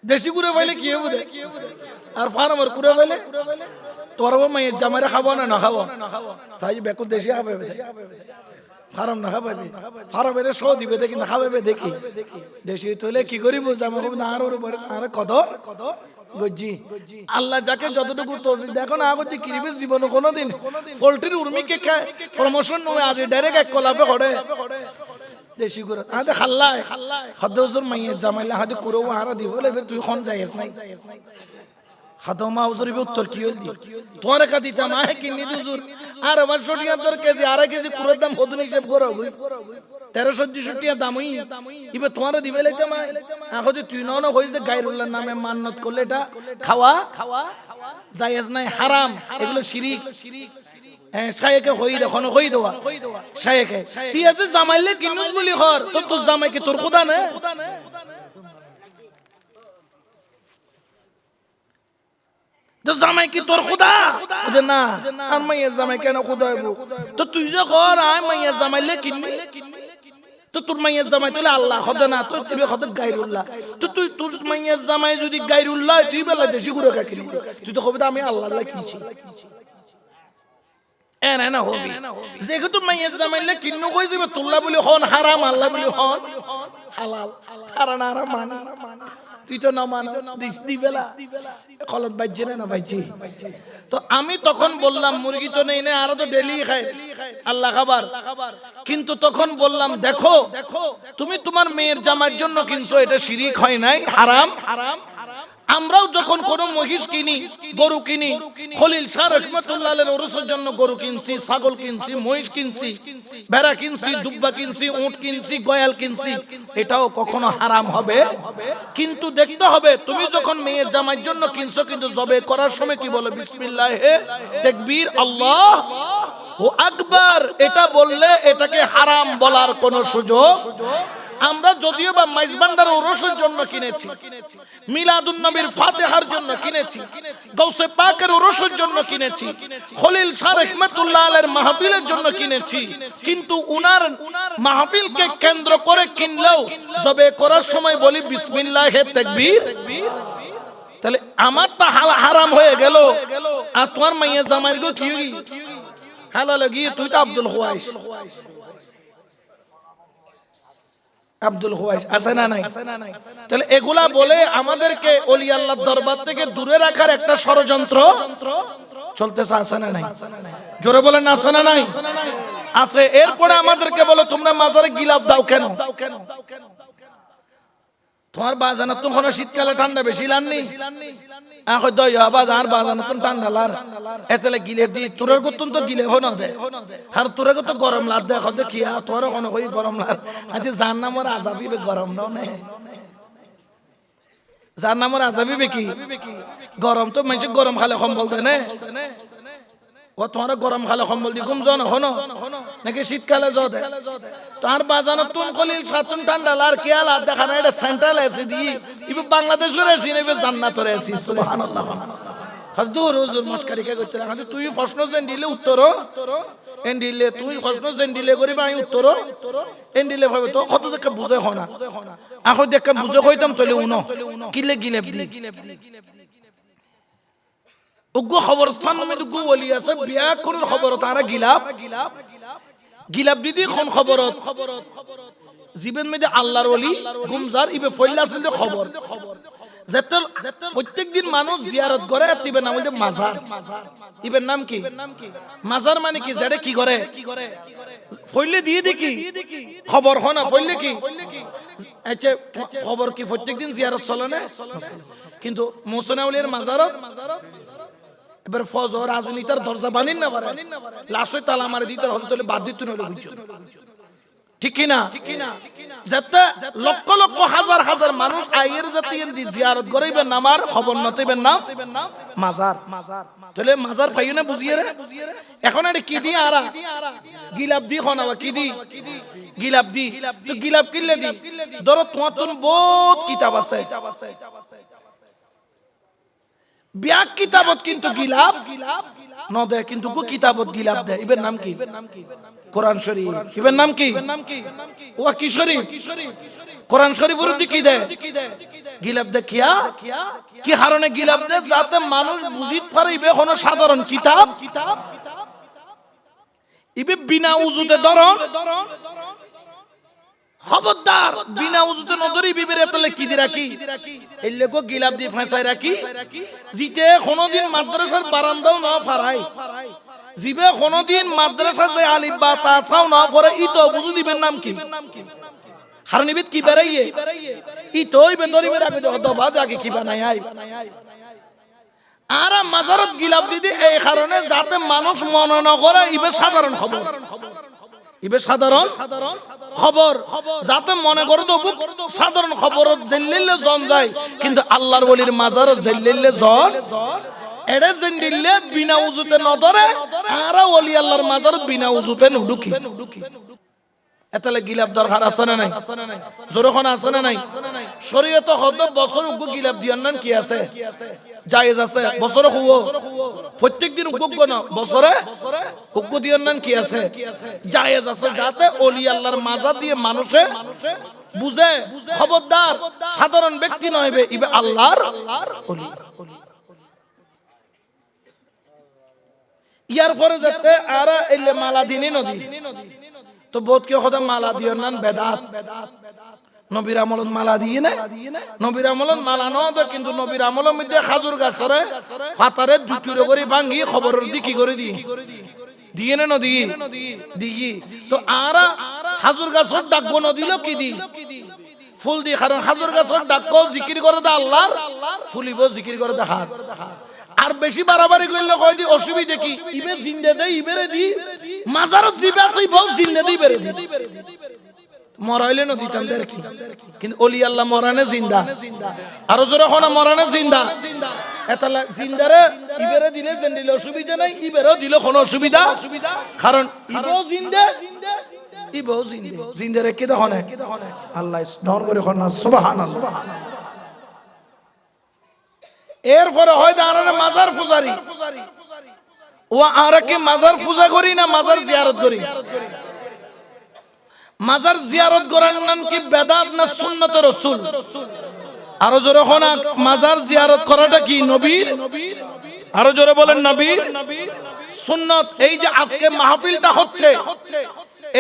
দেশি কুড়ে পাইলে কি হইব? আর ফার্মার কুড়ে পাইলে তোর মায়ের জামাইরা খাবো না, না খাবো তাই বেকুর দেশি খাবে, ফার্ম না খাবে, ফার্মের শো দিবে দেখি না খাবে দেখি। দেশি তৈলে কি করিব, জামা খাবো না, আর কদর গজ্জি। আল্লাহ যাকে যতটুকু তৌফিক দেখো না আগতে কিরিবে জীবনে কোনোদিন পোল্ট্রির উর্মিকে খায় প্রমোশন নয়, আজ ডাইরেক্ট এক কলাপে করে দেশি করে আদে খাল্লায় হদজুর মাইয়ের জামাইলা হাতে কুরো হারা দিব লাগবে, তুই খন যাইস নাই খাদমা হুজুর উত্তর কি হল দি তোর কা দিতাম আহে কিনি হুজুর আর 500 কেজি, 2.5 কেজি কুরের দাম কত হিসাব করো 1300 টাকা দাম হই ইবে তোমারে দিবে লাইতাম এখন তুই না হইছে গায়রুল্লাহর নামে মান্নত করলে এটা খাওয়া জায়েজ নাই, হারাম, এগুলো শিরিক। হ্যাঁ শায়েকে হই দেখো হই দেওয়া শায়েকে তুই আছে জামাইলে কিনুস বলি হর তোর জামাইকে তোর খোদা না, তো জামাই কি তোর খোদা? যে না, আর মাইয়া জামাই কেন খোদা হইব? তো তুই যে কর আয় মাইয়া জামাইলে কিনবি, তো তোর মাইয়া জামাই তাহলে আল্লাহ খোদা না, তোর তুই খোদা গায়রুল্লাহ। তো তুই তোর মাইয়া জামাই যদি গায়রুল্লাহ, তুই বেলা দেশি গুলো কা কিনবি, তুই তো কবি আমি আল্লাহ আল্লাহ কিনছি। এনা না হবি যেহেতু মাইয়া জামাইলে কিন্নু কই যাবে তোল্লা বলি হন হারাম, আল্লাহ বলি হন হালাল, কারণ হারাম মানে তুই তো না মানো দিবেলা খলত বাজছে না ভাইছি। তো আমি তখন বললাম মুরগি তো নেই না, আরো তো ডেলি খায় আল্লাহ খাবার। কিন্তু তখন বললাম দেখো তুমি তোমার মেয়ের জামার জন্য কিনছো, এটা শিরিক হয় নাই, হারাম। আমরাও যখন কোন মহিষ কিনি, গরু কিনি, খলিল শাহ রাহমাতুল্লাহ আলাইহির ওরসের জন্য গরু কিনছি, ছাগল কিনছি, মহিষ কিনছি, ভেড়া কিনছি, দুব্বা কিনছি, উট কিনছি, গয়াল কিনছি, এটাও কখনো হারাম হবে। কিন্তু দেখতে হবে তুমি যখন মেয়ের জামার জন্য কিনছো, কিন্তু জবে করার সময় কি বলে? বিসমিল্লাহে তাকবীর আল্লাহু আকবার, এটা বললে এটাকে হারাম বলার কোনো সুযোগ। আমরা যদিও বা মাইজবান্ডার ওরসের জন্য কিনেছি, মিলাদুন নবীর ফাতিহার জন্য কিনেছি, গাউসে পাকের ওরসের জন্য কিনেছি, খলিল শাহ রাহমাতুল্লাহ আলাইহির মাহফিলের জন্য কিনেছি, কিন্তু উনার মাহফিলকে কেন্দ্র করে কিনলেও জবে করার সময় বলি বিসমিল্লাহে তাকবীর, তাহলে আমারটা হারাম হয়ে গেল, আর তোমার মাইয়া জামাইর গো কি হালাল গিয়ে তুই তো আব্দুল খুয়াইশ, আব্দুল খুয়াইশ আছে না নাই? তাহলে এগুলা বলে আমাদেরকে ওলি আল্লাহর দরবার থেকে দূরে রাখার একটা ষড়যন্ত্র চলতেছে, আছে না নাই? জোরে বলেন আছে না নাই? আছে। এরপরে আমাদেরকে বলো তোমরা মাজারে গিলাফ দাও কেন? তোমার বাজানো তো কোনো শীতকালে ঠান্ডা বেশি লাননি, এখন দই বাজার বাজানো তো ঠান্ডা লার এতলে গিলে দি তোর গতন তো গিলে হনো দে, আর তোর গত গরম লাদ দেখো তো কি তোর কোনো কই গরম লার, আজ জান নামর আজাবি বে গরম নাও নে, জান নামর আজাবি বে কি গরম, তো মানুষ গরম খালে কম্বল দেয় না, ও তোমার গরম খালে কম্বল দি ঘুম যাও না হনো নাকি শীতকালে যাও দে, তার বাজানো তুন খলিল সাতুন ঠান্ডা লার কি আলা দেখা না, এটা সেন্ট্রাল এসি দি ইবে বাংলাদেশের এসি নেবে জান্নাতের এসি, সুবহানাল্লাহ। হুজুর হুজুর মস্কারি কে করছ না, তুই প্রশ্ন জেন দিলে উত্তর এন দিলে, তুই প্রশ্ন জেন দিলে করিবা আমি উত্তর এন দিলে ভাবে তো কত দেখে বুঝে হনা, এখন দেখে বুঝে কইতাম তলে উনো কিলে গিলেব দি উগ্র খবর স্থান নামে দুগু বলি আছে বিয়া কোনের খবর তারা গিলাপ গিলাপ দিদি কোন খবর জীবন মধ্যে আল্লাহর ওলি গুমজার ইবে ফইলা আছে খবর, যেতে প্রত্যেক দিন মানুষ জিয়ারত করে, ইবে নাম হইছে মাজার, ইবের নাম কি মাজার, মানে কি যেটা কি করে ফইলে দিয়ে দেখি খবর হয় না, ফইলে কি আচ্ছা খবর কি প্রত্যেক দিন জিয়ারত চলে না, কিন্তু মুহসিন আউলিয়ার মাজারত এবার ফজর রাজনীতার দরজা বানিন না পারে, লাশে তালা মারে দিতে হলে বাদ দিত না, ঠিক কি না? যাতে লক্ষ লক্ষ হাজার হাজার মানুষ আইয়ের জাতি জিয়ারত করাইবেন নামার খবর নতেবেন না মাজার, তাহলে মাজার পাইও না বুঝিয়ে রে, এখন আরে কি দি আরা গিলাপ দি খনাবা কি দি গিলাপ দি, তো গিলাপ কিনলে দি ধরো তোমার তো বহুত কিতাব আছে, ব্যাগ কিতাবত কিন্তু গিলাপ ন দে, কিন্তু কো কিতাবত গিলাপ দে, ইবের নাম কি? কোরআন শরীফ। ইবের নাম কি? ও কি শরীফ? কোরআন শরীফের উদ্দি কি দে গিলাপ দে, কিয়া কি হারনে গিলাপ দে? যাতে মানুষ বুঝিত পারে ইবে কোন সাধারণ কিতাব, ইবে বিনা উজুতে ধরন খবরদার, বিনা উজুতে নদরি বিবেরে তলে কি দি রাখি, এলে গো গিলাপ দি ফাঁসাই রাখি, জিতে কোনদিন মাদ্রাসার বারান্দাও না ফারাই, জিবে কোনদিন মাদ্রাসা যে আলিফ বা তাসাও না পড়ে, ই তো বুঝু দিবেন নাম কি? হারনিবিত কি বেরাইয়ে ই তো ইবে দরিবে রাখে তো বাজ আগে কি বানাই আই, আর মাজারত গিলাপ দিদি এই কারণে যাতে মানুষ মনে না করে ইবে সাধারণ খবর, ইবে সাধারণ খবর, যাতে মনে করে তো সাধারণ খবর জেল্লিলে জন যায়, কিন্তু আল্লাহর ওলির মাজার জেল্লিলে জন এড়ে জেন দিলে বিনা উজুতে ন ধরে, আর ওলি আল্লাহর মাজার বিনা উজুতে নুডুকি, এতলে গিলাপ দরকার আছে না নাই? জোরখন আছে না নাই? শরীয়ত হদ বছর উগ্র গিলাপ দিয়ার নাম কি আছে? জায়েজ আছে, বছরে খুব প্রত্যেক দিন উগ্র না, বছরে উগ্র দিয়ার নাম কি আছে? জায়েজ আছে, যাতে ওলি আল্লাহর মাজার দিয়ে মানুষে বুঝে, খবরদার সাধারণ ব্যক্তি নয়বে, ইবে আল্লাহর ওলি। ইয়ার পরে যাতে আরা এলে মালা দিনী নদী, তো বোধ কে খোদা মালা দিও নান বেদাত, নবীর আমলত মালা দিয়ে না, নবীর আমলত মালা নয় কিন্তু নবীর আমলের মধ্যে খাজুর গাছরে পাতারে দুটুরে করে ভাঙ্গি খবরের দিকে করে দিই দিয়ে না নদী দিই। তো আরা খাজুর গাছের ডাকবো নদীল কি দি ফুল দি, কারণ খাজুর গাছের ডাকবো জিকির করে দে আল্লাহর, ফুলিব জিকির করে দে হাত। আর বেশি বাড়াবাড়ি করলে কয় দি অসুবিধা কি, ইবে জিন্দে দে ইবেরে দি মাজারত জিবে আছে বল জিন্দে দি ইবেরে দি, মরাইলে ন দিতাম দের কি, কিন্তু ওলি আল্লাহ মরানে জিন্দা, আরো জোরে হনা মরানে জিন্দা। এতালা জিন্দারে ইবেরে দিলে যেন দিলে অসুবিধা নাই, ইবেরেও দিলে কোনো অসুবিধা, কারণ ইবেও জিন্দে ইবেও জিন্দে, জিন্দারে কি দেখো না আল্লাহ স্মরণ করে না সুবহানাল্লাহ। এরপরে হয় দাঁড়ানো মাজার পূজারি, ও আর কি মাজার পূজা করি না মাজার জিয়ারত করি? মাজার জিয়ারত করার নাম কি বেদাত না সুন্নতে রাসূল? আরো জোরে হনা মাজার জিয়ারত করাটা কি নবীর? আরো জোরে বলেন নবীর সুন্নত। এই যে আজকে মাহফিলটা হচ্ছে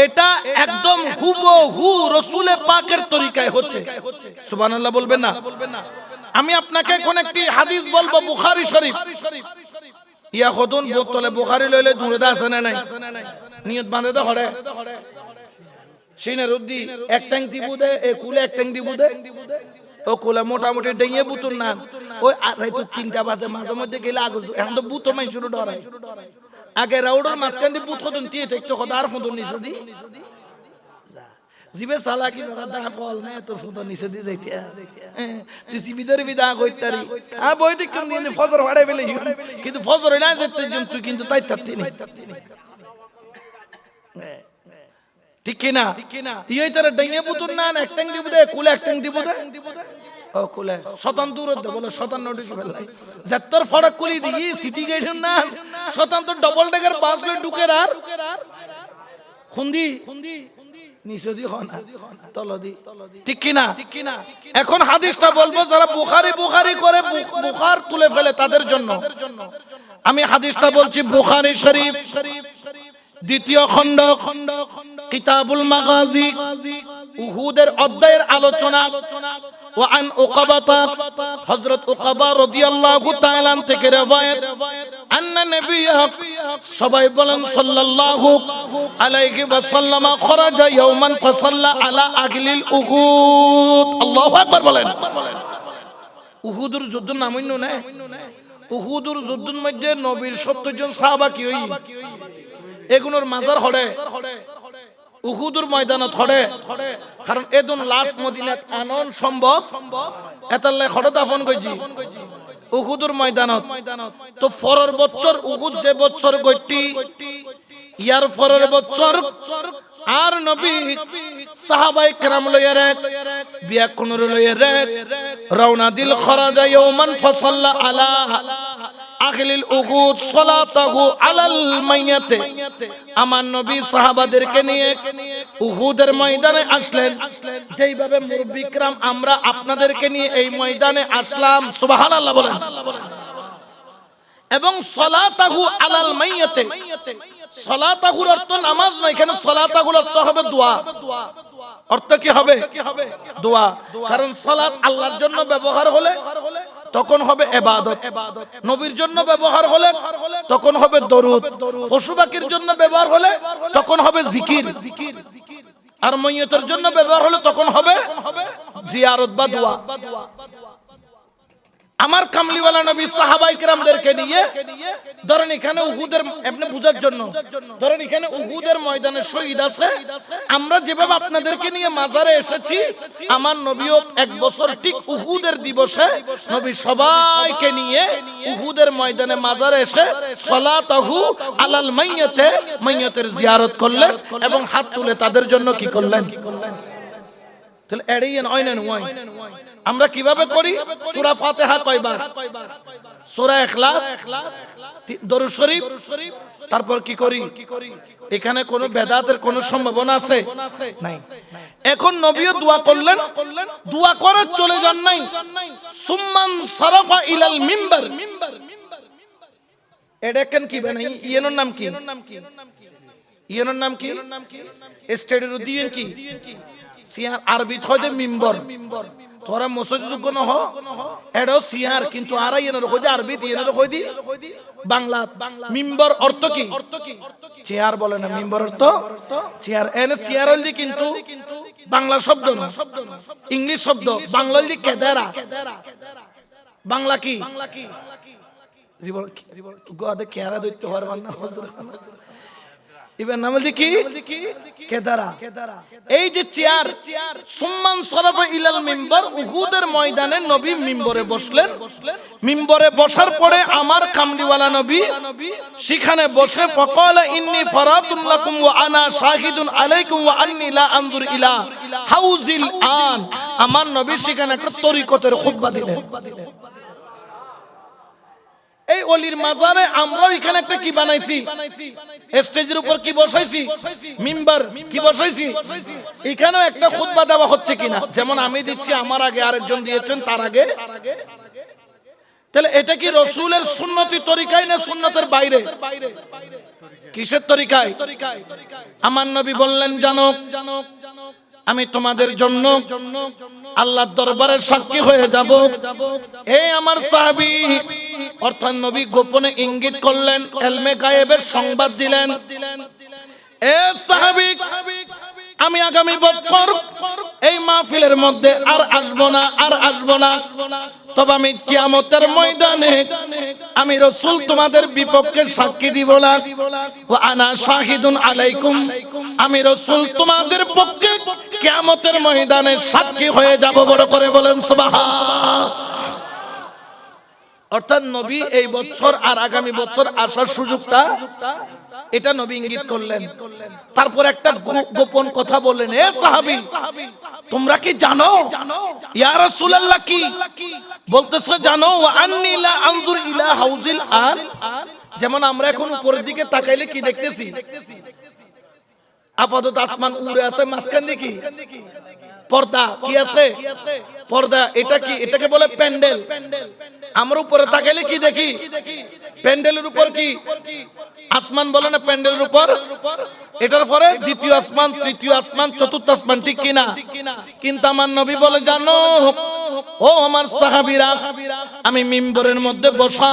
এটা একদম হুবহু রাসূলে পাকের তরিকায় হচ্ছে, সুবহানাল্লাহ বলবেন না? আমি আপনাকে কোন একটি হাদিস বলবো বুখারী শরীফ, ইয়া খতুন বোতলে বুখারী লইলে দূরে দা আছে না নাই, নিয়ত বাঁধে তো হড়ে সিনে রুদ্দি এক ট্যাং দিব দে, এ কুলে এক ট্যাং দিব দে, ও কুলে মোটামুটি ডেঙে বুতুন না, ওই আড়াই তো 3টা বাজে মাঝে মধ্যে গেলে আগে এখন তো বুতো মাই শুরু ডরাই, আগে রাউডের মাঝখান দিয়ে বুত খতুন টিয়ে থাকতো কথা আর ফতুন নিচে দি জিবে সালা কি দা ফল না তো ফতুন নিচে দি যাইতে তুই সিবিদের বিদা কইতারি আ বই দিক কোন দিন ফজর হাড়াই ফেলে, কিন্তু ফজর হইলা যেতে তুই কিন্তু তাই তাতি নি, ঠিক কি না? ইয়ে তারা ডেঙে বুতুন না এক ট্যাং দিব দে, কুলে এক ট্যাং দিব দে, ও কুলে শতান দূর দে বলে শতান নোটিস ফেলাই যাত্তর ফড়ক কুলি দিই সিটি গেছেন না শতান তো ডবল ডেকার বাস লই ঢুকে আর খুন্দি নিচদি হনা তলদি, ঠিক কি না? এখন হাদিসটা বলবো যারা বুখারী করে বুখার তুলে ফেলে তাদের জন্য। আমি হাদিসটা বলছি বুখারী শরীফ দ্বিতীয় খণ্ড কিতাবুল মাগাজি উহুদের অধ্যায়ের আলোচনা। ওয়া আন উকাবাতা হযরত উকাবা রাদিয়াল্লাহু তাআলা থেকে riwayat আন্না নবিয়্য সবাই বলেন সাল্লাল্লাহু আলাইহি ওয়াসাল্লাম খরাজা ইয়াওমান ফাসাল্লা আলা আগলিল উহুদ। আল্লাহু আকবার বলেন। উহুদের যুদ্ধের নাম হইনো না, উহুদের যুদ্ধের মধ্যে নবীর 70 জন সাহাবা কি হই এগুলোর মাজার হড়ে উহুদের ময়দানত হড়ে, কারণ এদুন লাশ মদিনাত আনন সম্ভব এতাল্লে হড়ে দাফন কইজি উহুদের ময়দানত। তো পরের বছর উহুদ যে বছর গইটি ইয়ার পরের বছর আর নবী সাহাবায়ে কেরাম লইয়া বিয়া কোনর লইয়া রওনা দিল খরাজা ইয়াওমান ফাসাল্লা আলা আখিলিল উহুদ সালাতাহু আলাল মাইয়াতে। আমার নবী সাহাবাদেরকে নিয়ে উহুদের ময়দানে আসলেন, যেইভাবে মুরব্বি کرام আমরা আপনাদেরকে নিয়ে এই ময়দানে আসলাম, সুবহানাল্লাহ বলেন। এবং সালাতাহু আলাল মাইয়াতে, সালাতাহুর অর্থ নামাজ না, এখানে সালাতাহুর অর্থ হবে দোয়া। অর্থ কি হবে? দোয়া। কারণ সালাত আল্লাহর জন্য ব্যবহার হলে তখন হবে ইবাদত, নবীর জন্য ব্যবহার হলে তখন হবে দরুদ, পশু পাখির জন্য ব্যবহার হলে তখন হবে জিকির, আর মাইয়াতের জন্য ব্যবহার হলে তখন হবে জিয়ারত বা দোয়া। আমার কামলিওয়ালা নবী সাহাবায়ে কেরামদেরকে নিয়ে ধরেন এখানে উহুদের আপনি বুঝার জন্য ধরেন এখানে উহুদের ময়দানে শহীদ আছে, আমরা যেভাবে আপনাদেরকে নিয়ে মাজারে এসেছি আমার নবীও এক বছর ঠিক উহুদের দিবসে নবী সবাইকে নিয়ে উহুদের ময়দানে মাজারে এসে সালাতাহু আলাল মাইয়াতে, মাইয়াতের জিয়ারত করলেন এবং হাত তুলে তাদের জন্য কি করলেন? তাহলে এড়িয়েন অয়নেন ওয়াই আমরা কিভাবে করি? সূরা ফাতিহা কয়বার? সূরা ইখলাস, দরুদ শরীফ, তারপর কি করি? এখানে কোনো বেদাতের কোনো সম্ভাবনা আছে নাই। এখন নবীও দোয়া করলেন, দোয়া করে চলে যান নাই, সুম্মান সারাফা ইলাল মিম্বার। এটা কেন কি বানাই? ইয়ের নাম কি? ইয়ের নাম কি? স্টেডির দিবেন কি? সিয়ার আরবি হইতে মিম্বর তোরা মসজিদ কোন হ এডো সিয়ার কিন্তু আরাই এর হইতে আরবি এর হইতে বাংলা মিম্বর অর্থ কি চেয়ার বলে না মিম্বর অর্থ চেয়ার এনে চেয়ার হইলি কিন্তু বাংলা শব্দ না ইংলিশ শব্দ বাংলা হইলি কেদারা বাংলা কি জীবন গোয়াতে কেয়ারা দৈত্য হওয়ার বান্না হুজুর ইবেন নাম কি কেদারা এই যে চেয়ার সুম্মান সরাফা ইলাল মিম্বার উহুদের ময়দানে নবী মিম্বরে বসলেন মিম্বরে বসার পরে আমার কামলিওয়ালা নবী সেখানে বসে ফাকালা ইন্নী ফারাতুন লাকুম ওয়া আনা শাহিদুন আলাইকুম ওয়া আন্নী লা আনজুর ইলা হাউজিল আন আমার নবী সেখানে একটা তরিকতের খুতবা দিলেন এই অলির মাজারে আমরা এখানে একটা কি বানাইছি স্টেজের উপর কি বসাইছি মিম্বার কি বসাইছি এখানেও একটা খুতবা দেওয়া হচ্ছে কিনা যেমন আমি দিচ্ছি আমার আগে আরেকজন দিয়েছেন তার আগে তাহলে এটা কি রাসূলের সুন্নতি তরিকায় না সুন্নতের বাইরে কিসের তরিকায় আমার নবী বললেন জানো আমি তোমাদের জন্য আল্লাহর দরবারে সাক্ষী হয়ে যাব এই আমার সাহাবী অর্থাৎ নবী গোপনে ইঙ্গিত করলেন ইলমে গায়েবের সংবাদ দিলেন এ সাহাবী আমি আগামী বছর এই মাহফিলের মধ্যে আর আসব না তবে আমি কিয়ামতের ময়দানে আমি রাসূল তোমাদের বিপক্ষে সাক্ষী দিব না ওয়া আনা শাহিদুন আলাইকুম আমি রাসূল তোমাদের পক্ষে কিয়ামতের ময়দানে সাক্ষী হয়ে যাব বড় করে বলেন সুবহান অর্থাৎ নবী এই বছর আর আগামী বছর আসার সুযোগটা এটা নবী ইঙ্গিত করলেন তারপর একটা গোপন কথা বললেন এ সাহাবী তোমরা কি জানো ইয়া রাসূলুল্লাহ কি বলতেছো জানো ওয়া আন্নী লা আনজুর ইলা হাউজিল আন যেমন আমরা এখন উপরের দিকে তাকাইলে কি দেখতেছি আপাতত আসমান উড়ে আছে মাঝখান দিয়ে কি পর্দা কি আছে পর্দা এটা কি এটাকে বলে প্যান্ডেল আমরা উপরে তাকাইলে কি দেখি প্যান্ডেলের উপর কি আসমান বলে না প্যান্ডেলের উপর এটার পরে দ্বিতীয় আসমান তৃতীয় আসমান চতুর্থ আসমান ঠিক কিনা কিন্তু আমার নবী বলে জানো ও আমার সাহাবীরা আমি মিম্বরের মধ্যে বসা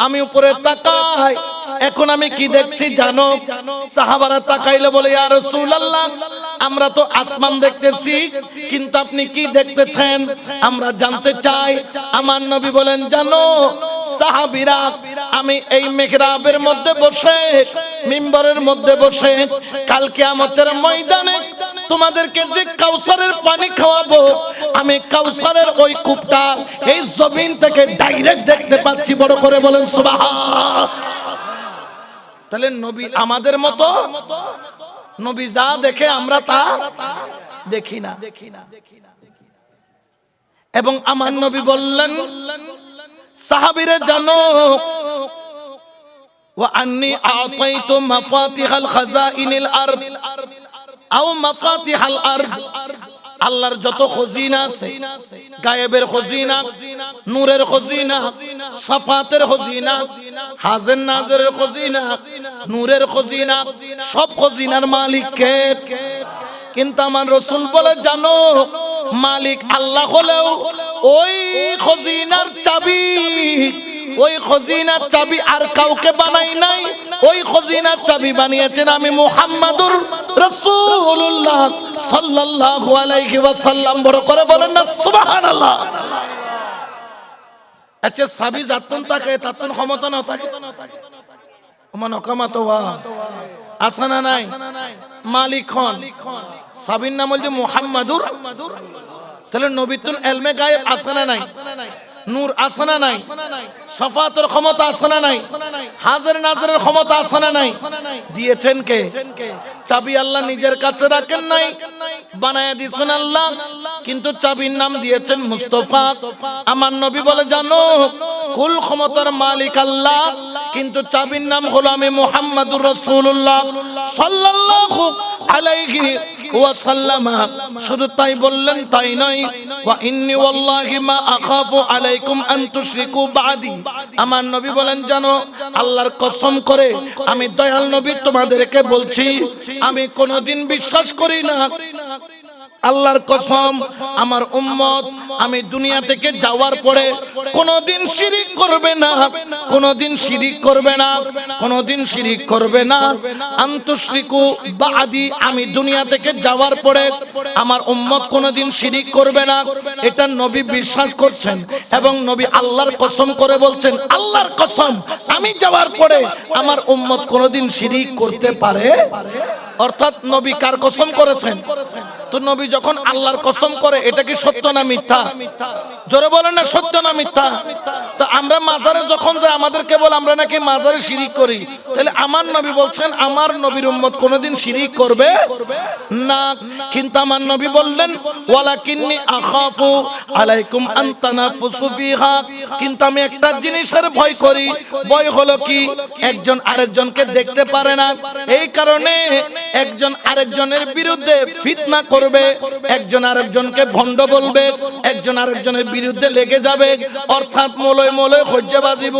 আমি উপরে তাকাই এখন আমি কি দেখছি জানো সাহাবারা তাকাইলে বলে ইয়া রাসূলুল্লাহ আমরা তো আসমান দেখতেছি কিন্তু আপনি কি দেখতেছেন আমরা জানতে চাই আমার নবী বলেন জানো সাহাবীরা আমি এই মিহরাবের মধ্যে বসে মিম্বরের মধ্যে বসে কাল কিয়ামতের ময়দানে তোমাদেরকে যে কাউসারের পানি খাওয়াবো আমি কাউসারের ওই কূপটা এই জমিন থেকে ডাইরেক্ট দেখতে পাচ্ছি বড় করে বলেন সুবহান তাহলে নবী আমাদের মতো নবী যা দেখে আমরা তা দেখি না এবং আমার নবী বললেন সাহাবীরা জানো ওয়া আন্নী আ'তাইতু মাফাতিহাল খাযাইনিল আরদ আও মাফাতিহাল আরদ আল্লাহর যত খজিনা আছে গায়েবের খজিনা নূরের খজিনা সাফাতের খজিনা হাজের নাজরের খজিনা নূরের খজিনা সব খজিনার মালিক কে কিন্তু আমার রাসূল বলে জানো মালিক আল্লাহ হলেও ওই খজিনার চাবি ওই খজিনার চাবি আর কাউকে বানাই নাই ওই খজিনার চাবি বানিয়েছেন আমি মুহাম্মাদুর রাসূলুল্লাহ সাল্লাল্লাহু আলাইহি ওয়াসাল্লাম বড় করে বলেন না সুবহানাল্লাহ আচ্ছা চাবি যাতন থাকে তাতন ক্ষমতা না থাকে ওমান অকামাত ওয়া আসানা নাই মালিক হন চাবির নাম হল যে মুহাম্মাদুর তাহলে নবীতুল ইলমে গায়েব আসানা নাই নূর আসানা নাই শাফাতের ক্ষমতা আসানা নাই হাজির নাজরের ক্ষমতা আসানা নাই দিয়েছেন কে চাবি আল্লাহ নিজের কাছে রাখেন নাই বানায়া দিয়েছেন আল্লাহ কিন্তু চাবির নাম দিয়েছেন মুস্তাফা আমার নবী বলে জানো কুল ক্ষমতার মালিক আল্লাহ কিন্তু চাবির নাম হলো আমি মুহাম্মাদুর রাসূলুল্লাহ সাল্লাল্লাহু আলাইহি ওয়াসাল্লাম শুধু তাই বললেন তাই নয় ওয়া ইন্নী ওয়াল্লাহি মা আখাফু আলাইকুম আন তুশরিকু বাদি আমার নবী বলেন জানো আল্লাহর কসম করে আমি দয়াল নবী তোমাদেরকে বলছি আমি কোনোদিন বিশ্বাস করি না আল্লাহর কসম আমার উম্মত আমি দুনিয়া থেকে যাওয়ার পরে কোনোদিন শিরিক করবে না, কোনোদিন শিরিক করবে না, কোনোদিন শিরিক করবে না। আনতুশরিকু বাদি, আমি দুনিয়া থেকে যাওয়ার পরে আমার উম্মত কোনোদিন শিরিক করবে না, এটা নবী বিশ্বাস করছেন এবং নবী আল্লাহর কসম করে বলছেন, আল্লাহর কসম আমি যাওয়ার পরে আমার উম্মত কোনোদিন শিরিক করতে পারে। অর্থাৎ নবী কার কসম করেছেন? তো নবী যখন আল্লাহর কসম করে, এটা কি সত্য না মিথ্যা? জোরে বলেন না, সত্য না মিথ্যা? তো আমরা মাজারে যখন যাই আমাদেরকে বলে আমরা নাকি মাজারে শিরিক করি, তাহলে আমার নবী বলছেন আমার নবীর উম্মত কোনোদিন শিরিক করবে না। কিন্তু আমার নবী বললেন ওয়ালাকিন্নী আখাফু আলাইকুম আন তানাফুসু ফিহা, কিন্তু আমি একটা জিনিসের ভয় করি। ভয় হলো কি? একজন আরেকজনকে দেখতে পারে না, এই কারণে একজন আরেকজনের বিরুদ্ধে ফিতনা করবে, একজন আরেকজনকে ভণ্ড বলবে, একজন আরেকজনের বিরুদ্ধে লেগে যাবে, অর্থাৎ মলয় মলয় হজ্জা বাজিব,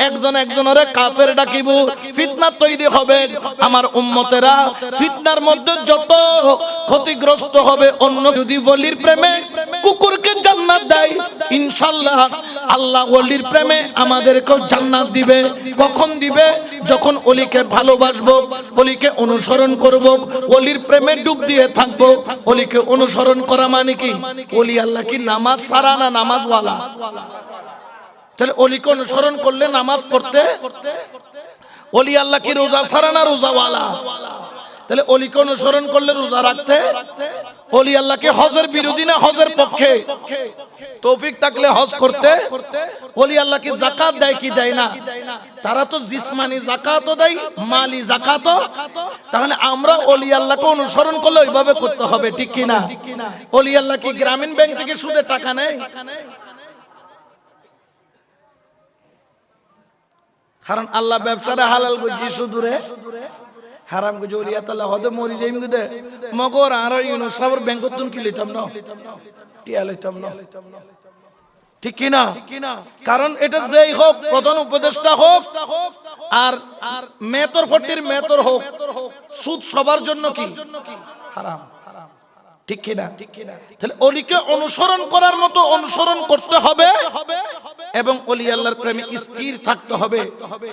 একজন একজনের কাফের ডাকিব, ফিতনা তৈরি হবে। আমার উম্মতেরা ফিতনার মধ্যে যত ক্ষতিগ্রস্ত হবে। অন্য যদি ওলির প্রেমে কুকুরকে জান্নাত দেয়, ইনশাআল্লাহ আল্লাহ ওলির প্রেমে আমাদেরকেও জান্নাত দিবে। কখন দিবে? যখন ওলিকে ভালোবাসবো, ওলিকে অনুসরণ করব, ওলির প্রেমে ডুব দিয়ে থাকবো। ওলিকে অনুসরণ করা মানে কি? ওলি আল্লাহ কি নামাজ সারা না নামাজওয়ালা? তাহলে ওলিকে অনুসরণ করলে নামাজ পড়তে, ওলি আল্লাহ কি রোজা সারা না রোজাওয়ালা? তাহলে ওলিকে অনুসরণ করলে রোজা রাখতে, ওলি আল্লাহ কি হজের বিরোধী না হজের পক্ষে? তৌফিক থাকলে হজ করতে। ওলি আল্লাহ কি যাকাত দেয় কি দেয় না? তারা তো জিসমানি যাকাতও দেয়, মালি যাকাতও। তাহলে আমরা ওলি আল্লাহকে অনুসরণ করলে ওইভাবে করতে হবে, ঠিক কি না? ওলি আল্লাহ কি গ্রামীণ ব্যাংক থেকে সুদে টাকা নেয়? কারণ আল্লাহ ব্যবসারে হালাল করছে, সুদূরে হারাম করছে। ওলি আল্লাহ হদে মরি যাইম গুদে মগর আর ইউনুসাবর ব্যাংকতুন কি লইতাম না, টিয়া লইতাম না, ঠিক কি না? কারণ এটা যেই হোক, প্রধান উপদেষ্টা হোক আর মেতর ফটির মেতর হোক, সুদ সবার জন্য কি হারাম, ঠিক কি না? তাহলে ওলিকে অনুসরণ করার মতো অনুসরণ করতে হবে এবং ওলি আল্লাহর প্রেমে স্থির থাকতে হবে।